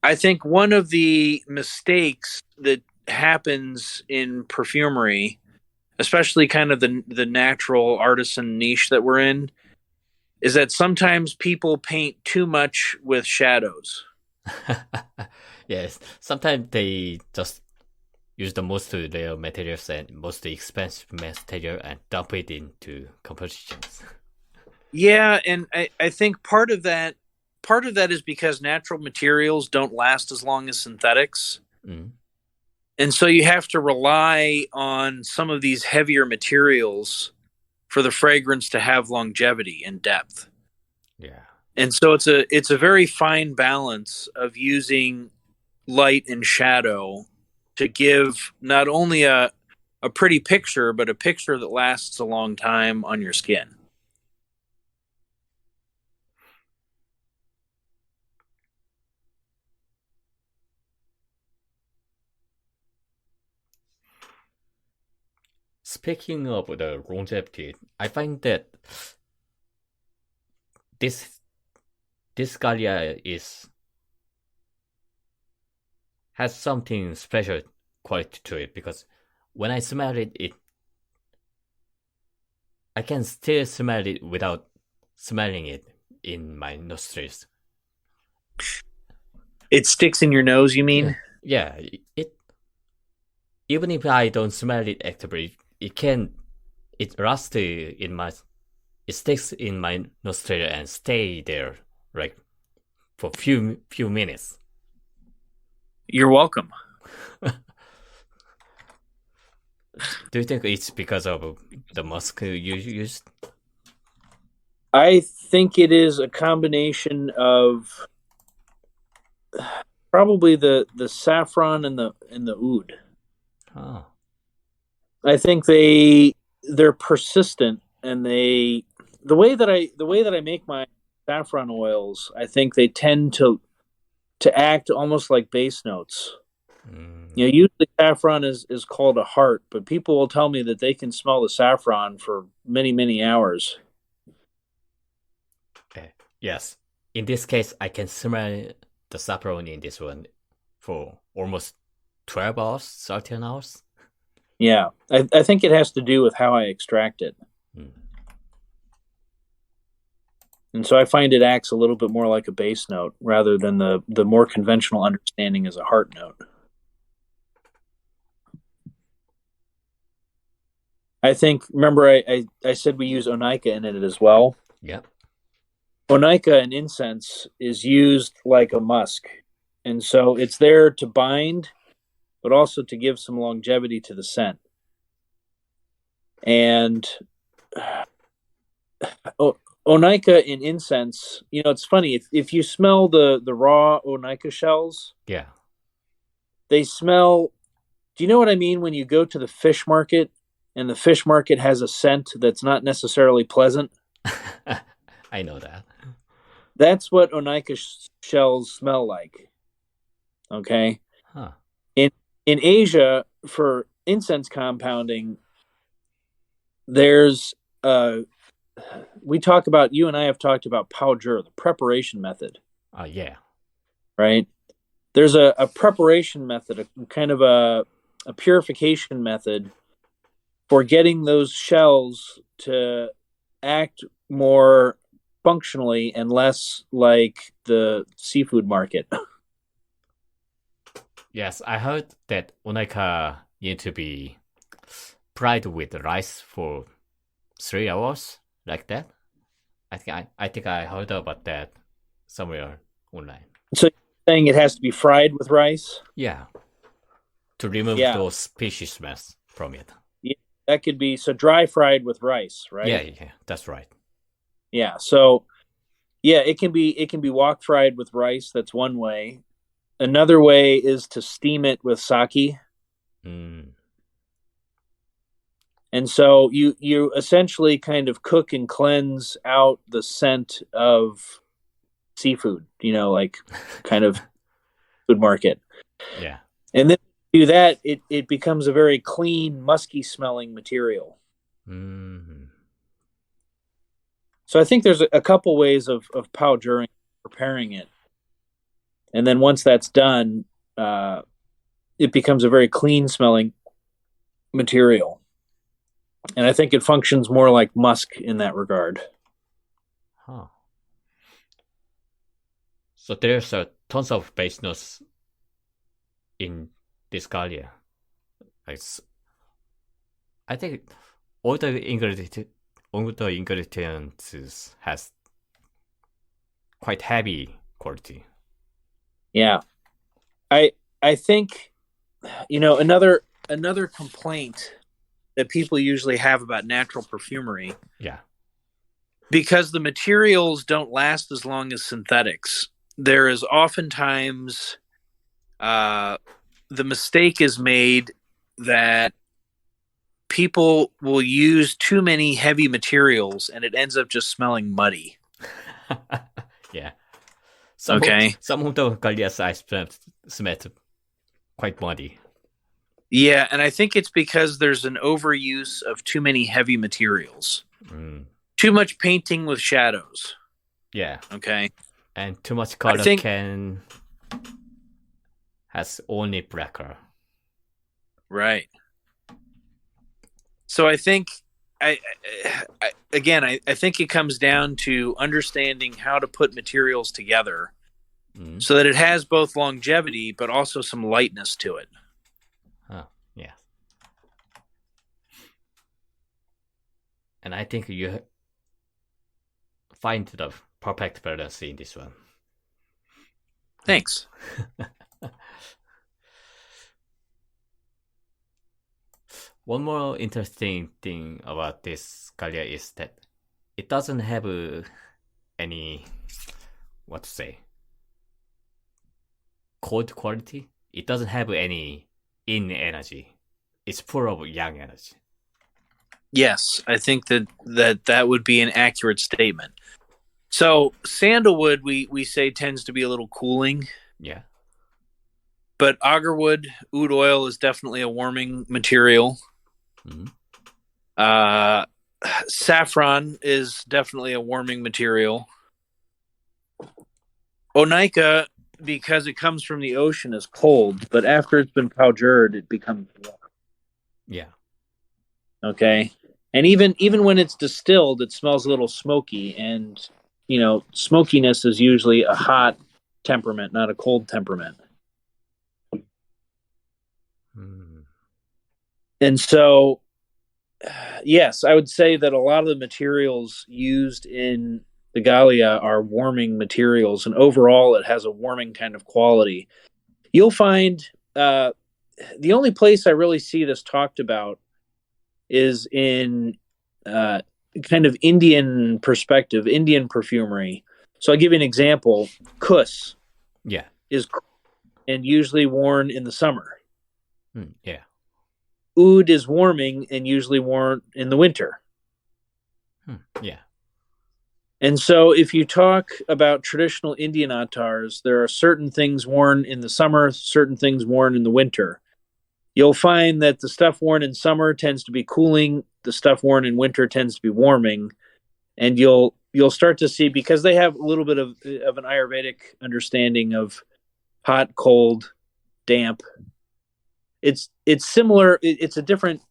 I think one of the mistakes that happens in perfumery, especially kind of the natural artisan niche that we're in, is that sometimes people paint too much with shadows. Yes, sometimes they just use the most rare materials and most expensive material and dump it into compositions. Yeah, and I think part of that is because natural materials don't last as long as synthetics. Mm. And so you have to rely on some of these heavier materials for the fragrance to have longevity and depth. Yeah. And so it's a very fine balance of using light and shadow to give not only a pretty picture, but a picture that lasts a long time on your skin. Speaking of the longevity, I find that this this Ghaliyah is has something special quality to it because when I smell it I can still smell it without smelling it in my nostrils. It sticks in your nose, you Yeah, mean? yeah. It even if I don't smell it actively, it rusts in my it sticks in my nostril and stay there like for few minutes. You're welcome. Do you think it's because of the musk you used? I think it is a combination of probably the saffron and the oud. Oh, I think they're persistent, and the way that I make my saffron oils, I think they tend to act almost like bass notes. mm, You know, usually saffron is called a heart, but people will tell me that they can smell the saffron for many, many hours. okay. Yes. In this case, I can smell the saffron in this one for almost 12 hours, 13 hours. Yeah, I think it has to do with how I extract it. Mm. And so I find it acts a little bit more like a bass note rather than the more conventional understanding as a heart note. I think, remember, I said we use onica in it as well. Yep. Onica in incense is used like a musk. And so it's there to bind, but also to give some longevity to the scent. And onica in incense, it's funny. If you smell the raw onica shells, Yeah. they smell. Do you know what I mean when you go to the fish market and the fish market has a scent that's not necessarily pleasant? I know that. That's what onica shells smell like. Okay. Huh. In in Asia, for incense compounding, there's you and I have talked about powder, the preparation method, Yeah. right? There's a preparation method, a kind of a purification method for getting those shells to act more functionally and less like the seafood market. Yes, I heard that Onika need to be fried with rice for 3 hours, like that. I think I heard about that somewhere online. So you're saying it has to be fried with rice? Yeah, to remove Yeah. those species smells from it. Yeah, that could be so dry fried with rice, Yeah, right? yeah, that's right. Yeah. So yeah, it can be wok fried with rice. That's one way. Another way is to steam it with sake. Mm, And so you essentially kind of cook and cleanse out the scent of seafood, like kind of food market. yeah. And then do that, it becomes a very clean, musky smelling material. Mm, So I think there's a couple ways of powdering, preparing it. And then once that's done, it becomes a very clean smelling material. And I think it functions more like musk in that regard. Huh. So there's tons of base notes in this Ghaliyah. I think all the ingredients has quite heavy quality. Yeah. I think another complaint that people usually have about natural perfumery, Yeah. because the materials don't last as long as synthetics, there is oftentimes the mistake is made that people will use too many heavy materials and it ends up just smelling muddy. Yeah. Some of the Ghaliyahs I smelled quite muddy. Yeah, and I think it's because there's an overuse of too many heavy materials. Too much painting with shadows. Yeah. Okay. And too much color has only black color. Right. So I think I think it comes down to understanding how to put materials together so that it has both longevity but also some lightness to it. Yeah. And I think you find the perfect balance in this one. Thanks. One more interesting thing about this Ghaliyah is that it doesn't have any, cold quality. It doesn't have any yin energy. It's full of yang energy. Yes, I think that would be an accurate statement. So sandalwood, we say, tends to be a little cooling. Yeah. But agarwood, oud oil, is definitely a warming material. Saffron is definitely a warming material. Onica, because it comes from the ocean, is cold, but after it's been powdered, it becomes warm. Yeah. Okay. And even when it's distilled, it smells a little smoky, and smokiness is usually a hot temperament, not a cold temperament. And so, yes, I would say that a lot of the materials used in the Ghaliyah are warming materials, and overall it has a warming kind of quality. You'll find the only place I really see this talked about is in kind of Indian perspective, Indian perfumery. So I'll give you an example. Kuss is and usually worn in the summer. Yeah. Oud is warming and usually worn in the winter. Yeah. And so if you talk about traditional Indian attars, there are certain things worn in the summer, certain things worn in the winter. You'll find that the stuff worn in summer tends to be cooling, the stuff worn in winter tends to be warming, and you'll start to see, because they have a little bit of an Ayurvedic understanding of hot, cold, damp. It's similar. It's a different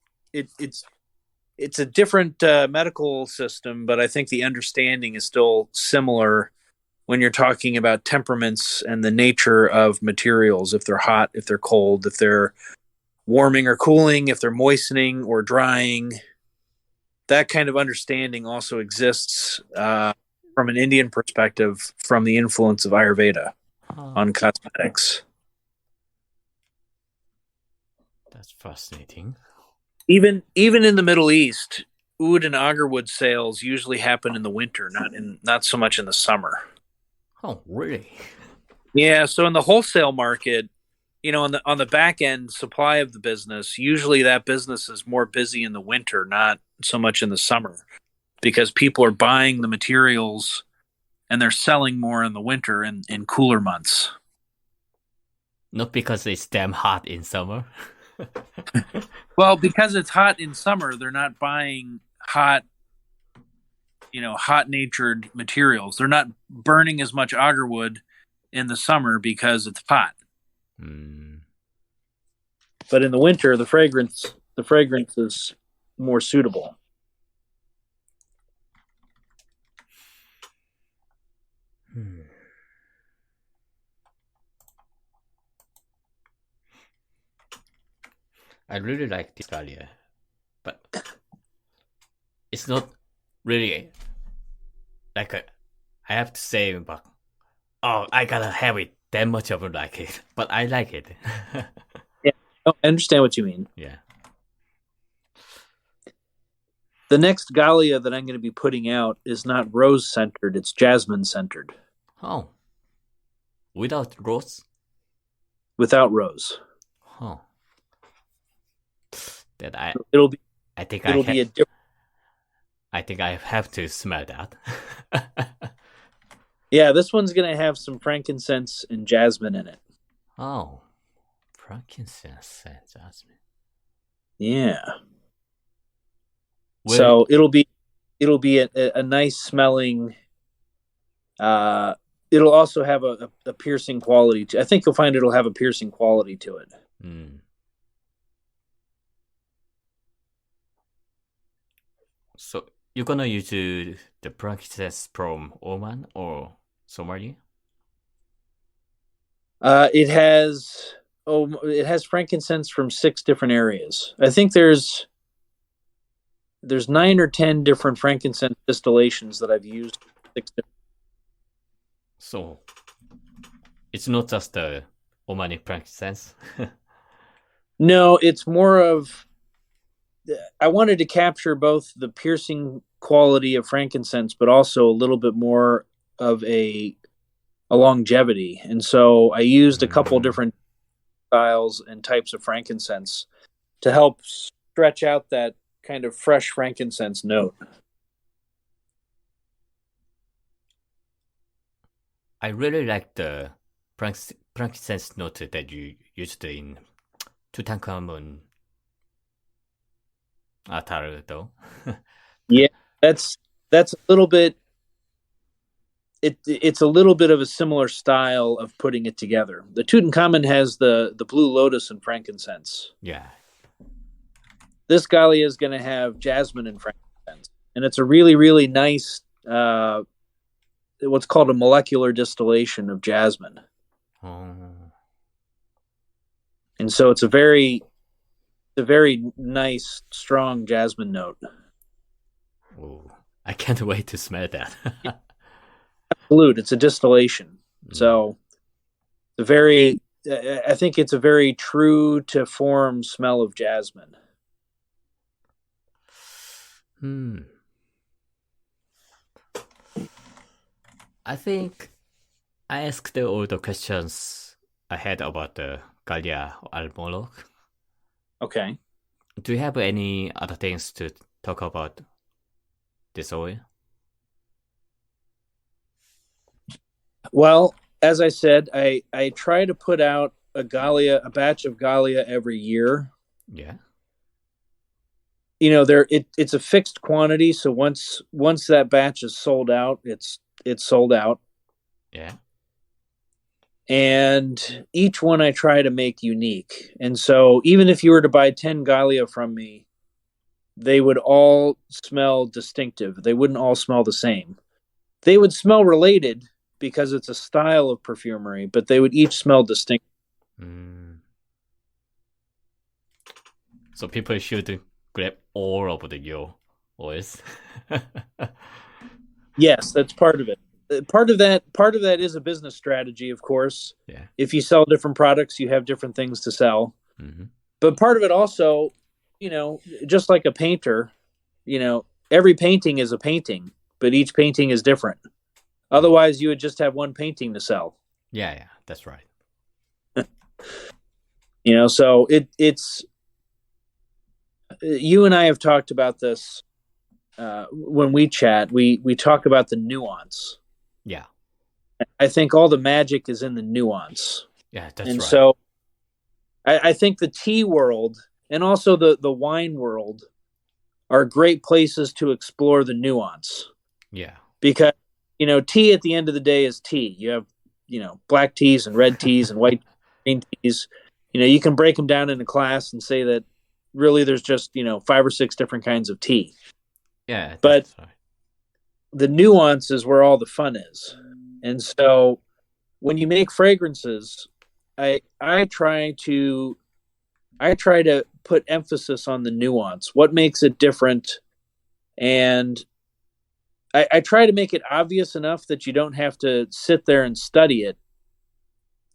medical system, but I think the understanding is still similar when you're talking about temperaments and the nature of materials. If they're hot, if they're cold, if they're warming or cooling, if they're moistening or drying, that kind of understanding also exists from an Indian perspective, from the influence of Ayurveda on cosmetics. That's fascinating. Even in the Middle East, oud and agarwood sales usually happen in the winter, not so much in the summer. Oh, really? Yeah. So in the wholesale market, on the back end supply of the business, usually that business is more busy in the winter, not so much in the summer, because people are buying the materials and they're selling more in the winter and in cooler months. Not because it's damn hot in summer. Well, because it's hot in summer, they're not buying hot-natured materials. They're not burning as much agarwood in the summer because it's hot. Mm. But in the winter, the fragrance is more suitable. I really like this Ghaliyah, but it's not really like I have to say, but I gotta have it. That much of it like it, but I like it. Yeah, I understand what you mean. Yeah. The next Ghaliyah that I'm going to be putting out is not rose centered; it's jasmine centered. Oh, without rose? Without rose. Huh. That It'll be. I think it'll be a different. I think I have to smell that. Yeah, this one's going to have some frankincense and jasmine in it. Oh, frankincense and jasmine. Yeah. So it'll be a nice smelling. It'll also have a piercing quality. I think you'll find it'll have a piercing quality to it. Mm. So you're gonna use the frankincense from Oman or Somalia? It has frankincense from 6 different areas. I think there's 9 or 10 different frankincense distillations that I've used. So it's not just the Omani frankincense. No, it's more of. I wanted to capture both the piercing quality of frankincense, but also a little bit more of a longevity. And so I used a couple different styles and types of frankincense to help stretch out that kind of fresh frankincense note. I really like the frankincense note that you used in Tutankhamun Attar, though. Yeah, that's a little bit. It's a little bit of a similar style of putting it together. The Tutankhamun has the blue lotus and frankincense. Yeah. This Ghaliyah is going to have jasmine and frankincense, and it's a really, really nice, what's called a molecular distillation of jasmine. Oh. And so it's a very nice, strong jasmine note. Oh, I can't wait to smell that. Absolute, it's a distillation. So I think it's a very true to form smell of jasmine. I think I asked all the questions I had about the Ghaliyah al Molouk. Okay. Do you have any other things to talk about this oil? Well, as I said, I try to put out a batch of Ghaliyah every year. Yeah. You know, it's a fixed quantity, so once that batch is sold out, it's sold out. Yeah. And each one I try to make unique. And so even if you were to buy 10 Ghaliyah from me, they would all smell distinctive. They wouldn't all smell the same. They would smell related because it's a style of perfumery, but they would each smell distinct. So people should grab all of your oils. Yes, that's part of it. Part of that is a business strategy, of course. Yeah. If you sell different products, you have different things to sell. Mm-hmm. But part of it also, you know, just like a painter, you know, every painting is a painting, but each painting is different. Otherwise, you would just have one painting to sell. Yeah, that's right. You know, so it's you and I have talked about this when we chat. We talk about the nuance. Yeah. I think all the magic is in the nuance. Yeah, that's and right. So I think the tea world and also the wine world are great places to explore the nuance. Yeah. Because, you know, tea at the end of the day is tea. You have black teas and red teas and white green teas. You can break them down in a class and say that really there's just 5 or 6 different kinds of tea. Yeah, but that's right. the nuance is where all the fun is. And so when you make fragrances, I try to put emphasis on the nuance, what makes it different, and I try to make it obvious enough that you don't have to sit there and study it,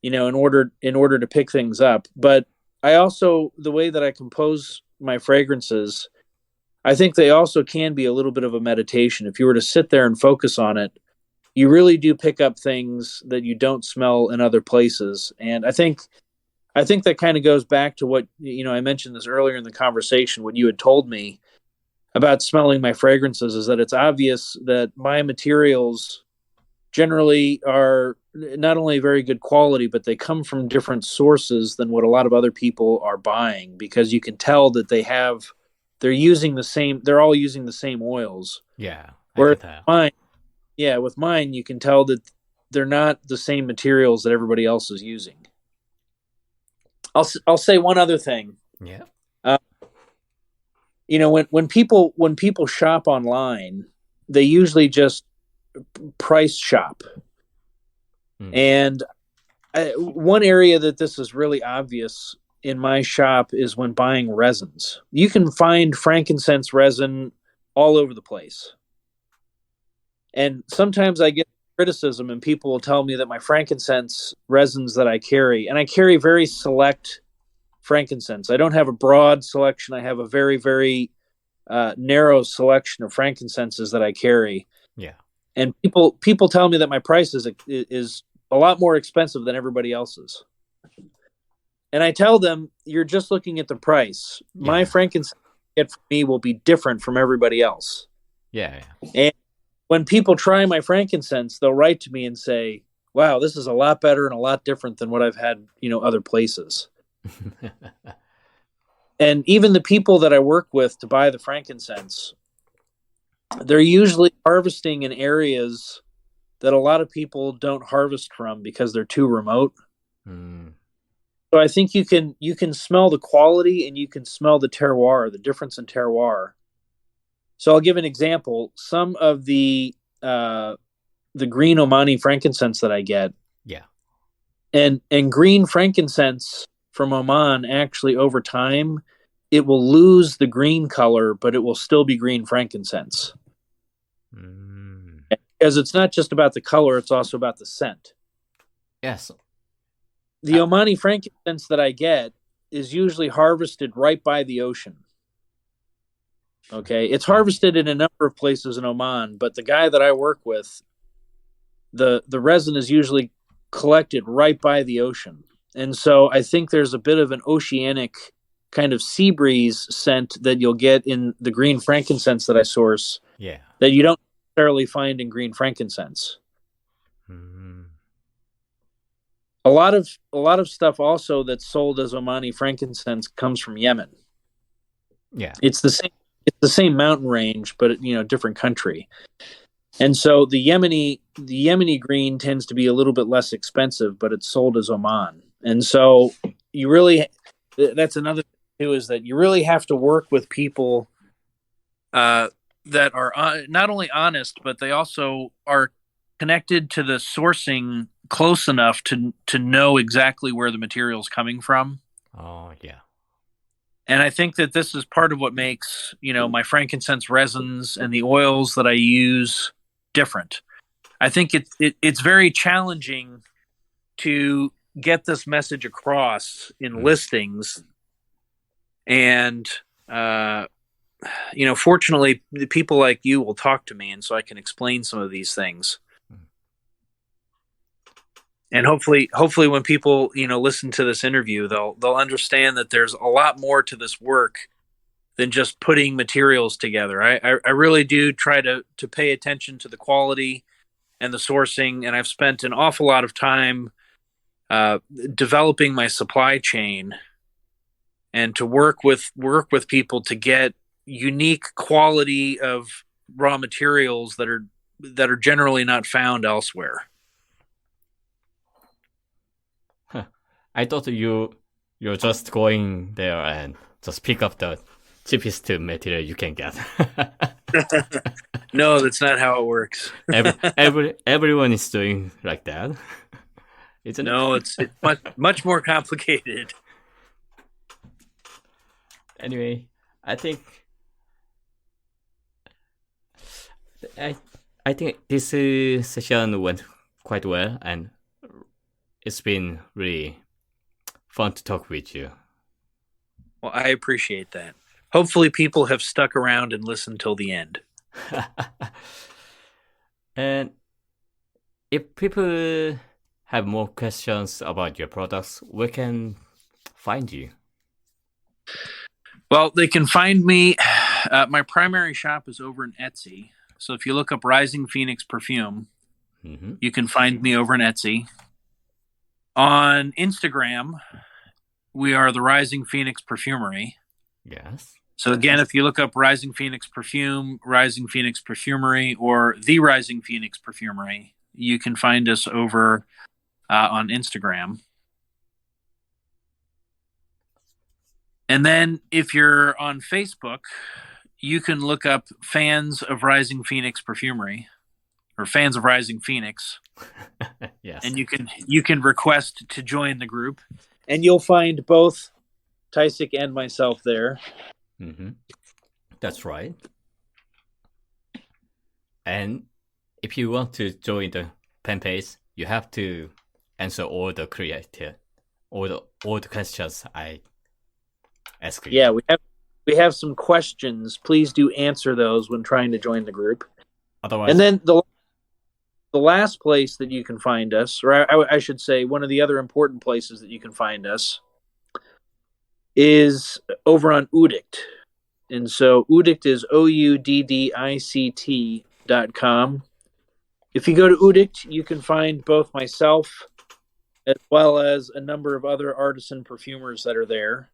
in order to pick things up. But I also, the way that I compose my fragrances, I think they also can be a little bit of a meditation. If you were to sit there and focus on it, you really do pick up things that you don't smell in other places. And I think that kind of goes back to what, I mentioned this earlier in the conversation, what you had told me about smelling my fragrances, is that it's obvious that my materials generally are not only very good quality, but they come from different sources than what a lot of other people are buying, because you can tell that they're all using the same oils. Yeah, I Where can tell. with mine, you can tell that they're not the same materials that everybody else is using. I'll say one other thing. Yeah. When people shop online, they usually just price shop. And one area that this is really obvious in my shop is when buying resins. You can find frankincense resin all over the place. And sometimes I get criticism, and people will tell me that my frankincense resins that I carry, and I carry very select frankincense. I don't have a broad selection. I have a very, very narrow selection of frankincenses that I carry. Yeah. And people tell me that my price is a lot more expensive than everybody else's. And I tell them, you're just looking at the price. Yeah. My frankincense you get from me will be different from everybody else. Yeah. And when people try my frankincense, they'll write to me and say, wow, this is a lot better and a lot different than what I've had, other places. And even the people that I work with to buy the frankincense, they're usually harvesting in areas that a lot of people don't harvest from because they're too remote. So I think you can smell the quality, and you can smell the terroir, the difference in terroir. So I'll give an example. Some of the green Omani frankincense that I get, yeah, and green frankincense from Oman, actually over time, it will lose the green color, but it will still be green frankincense. Because it's not just about the color, it's also about the scent. Yes. The Omani frankincense that I get is usually harvested right by the ocean. Okay, it's harvested in a number of places in Oman, but the guy that I work with, the resin is usually collected right by the ocean. And so I think there's a bit of an oceanic kind of sea breeze scent that you'll get in the green frankincense that I source. Yeah. That you don't necessarily find in green frankincense. A lot of stuff also that's sold as Omani frankincense comes from Yemen. Yeah. It's the same mountain range, but different country. And so the Yemeni green tends to be a little bit less expensive, but it's sold as Oman. And so that's another thing too, is that you really have to work with people that are not only honest, but they also are connected to the sourcing close enough to know exactly where the material is coming from. Oh, yeah. And I think that this is part of what makes, my frankincense resins and the oils that I use different. I think it's very challenging to get this message across in listings. And, fortunately, the people like you will talk to me, and so I can explain some of these things. And hopefully when people, listen to this interview, they'll understand that there's a lot more to this work than just putting materials together. I really do try to pay attention to the quality and the sourcing, and I've spent an awful lot of time developing my supply chain and to work with people to get unique quality of raw materials that are generally not found elsewhere. I thought you're just going there and just pick up the cheapest material you can get. No, that's not how it works. Everyone is doing like that, isn't it? No, it's much more complicated. Anyway, I think I think this session went quite well, and it's been really fun to talk with you. Well, I appreciate that. Hopefully, people have stuck around and listened till the end. And if people have more questions about your products, where can find you? Well, they can find me. My primary shop is over in Etsy. So if you look up Rising Phoenix Perfume, you can find me over in Etsy. On Instagram, we are the Rising Phoenix Perfumery. Yes. So again, if you look up Rising Phoenix Perfume, Rising Phoenix Perfumery, or The Rising Phoenix Perfumery, you can find us over on Instagram. And then if you're on Facebook, you can look up Fans of Rising Phoenix Perfumery or Fans of Rising Phoenix. Yes. And you can request to join the group. And you'll find both Tysik and myself there. That's right. And if you want to join the pen page, you have to answer all the questions I ask you. Yeah, we have some questions. Please do answer those when trying to join the group. Otherwise, and then the last place that you can find us, or I should say, one of the other important places that you can find us is over on Udict. And so Udict is OUDDICT.com. If you go to Udict, you can find both myself as well as a number of other artisan perfumers that are there.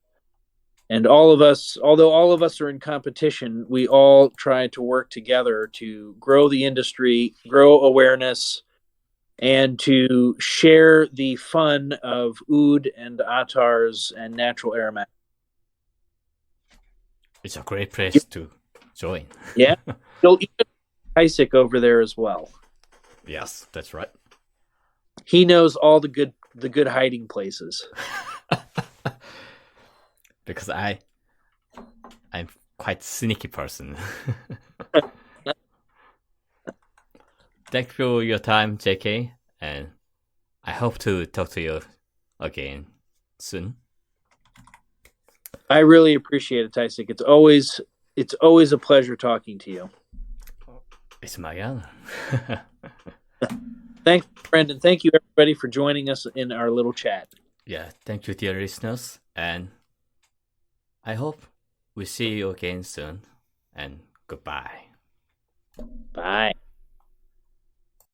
And all of us, although all of us are in competition, we all try to work together to grow the industry, grow awareness, and to share the fun of oud and attars and natural aromatics. It's a great place to join. Yeah. You'll even Tysik over there as well. Yes, that's right. He knows all the good hiding places. Because I'm quite sneaky person. Thank you for your time, JK, and I hope to talk to you again soon. I really appreciate it, Tysik. It's always a pleasure talking to you. It's my honor. Thanks, Brendan. Thank you, everybody, for joining us in our little chat. Yeah, thank you, dear listeners, and I hope we see you again soon, and goodbye. Bye.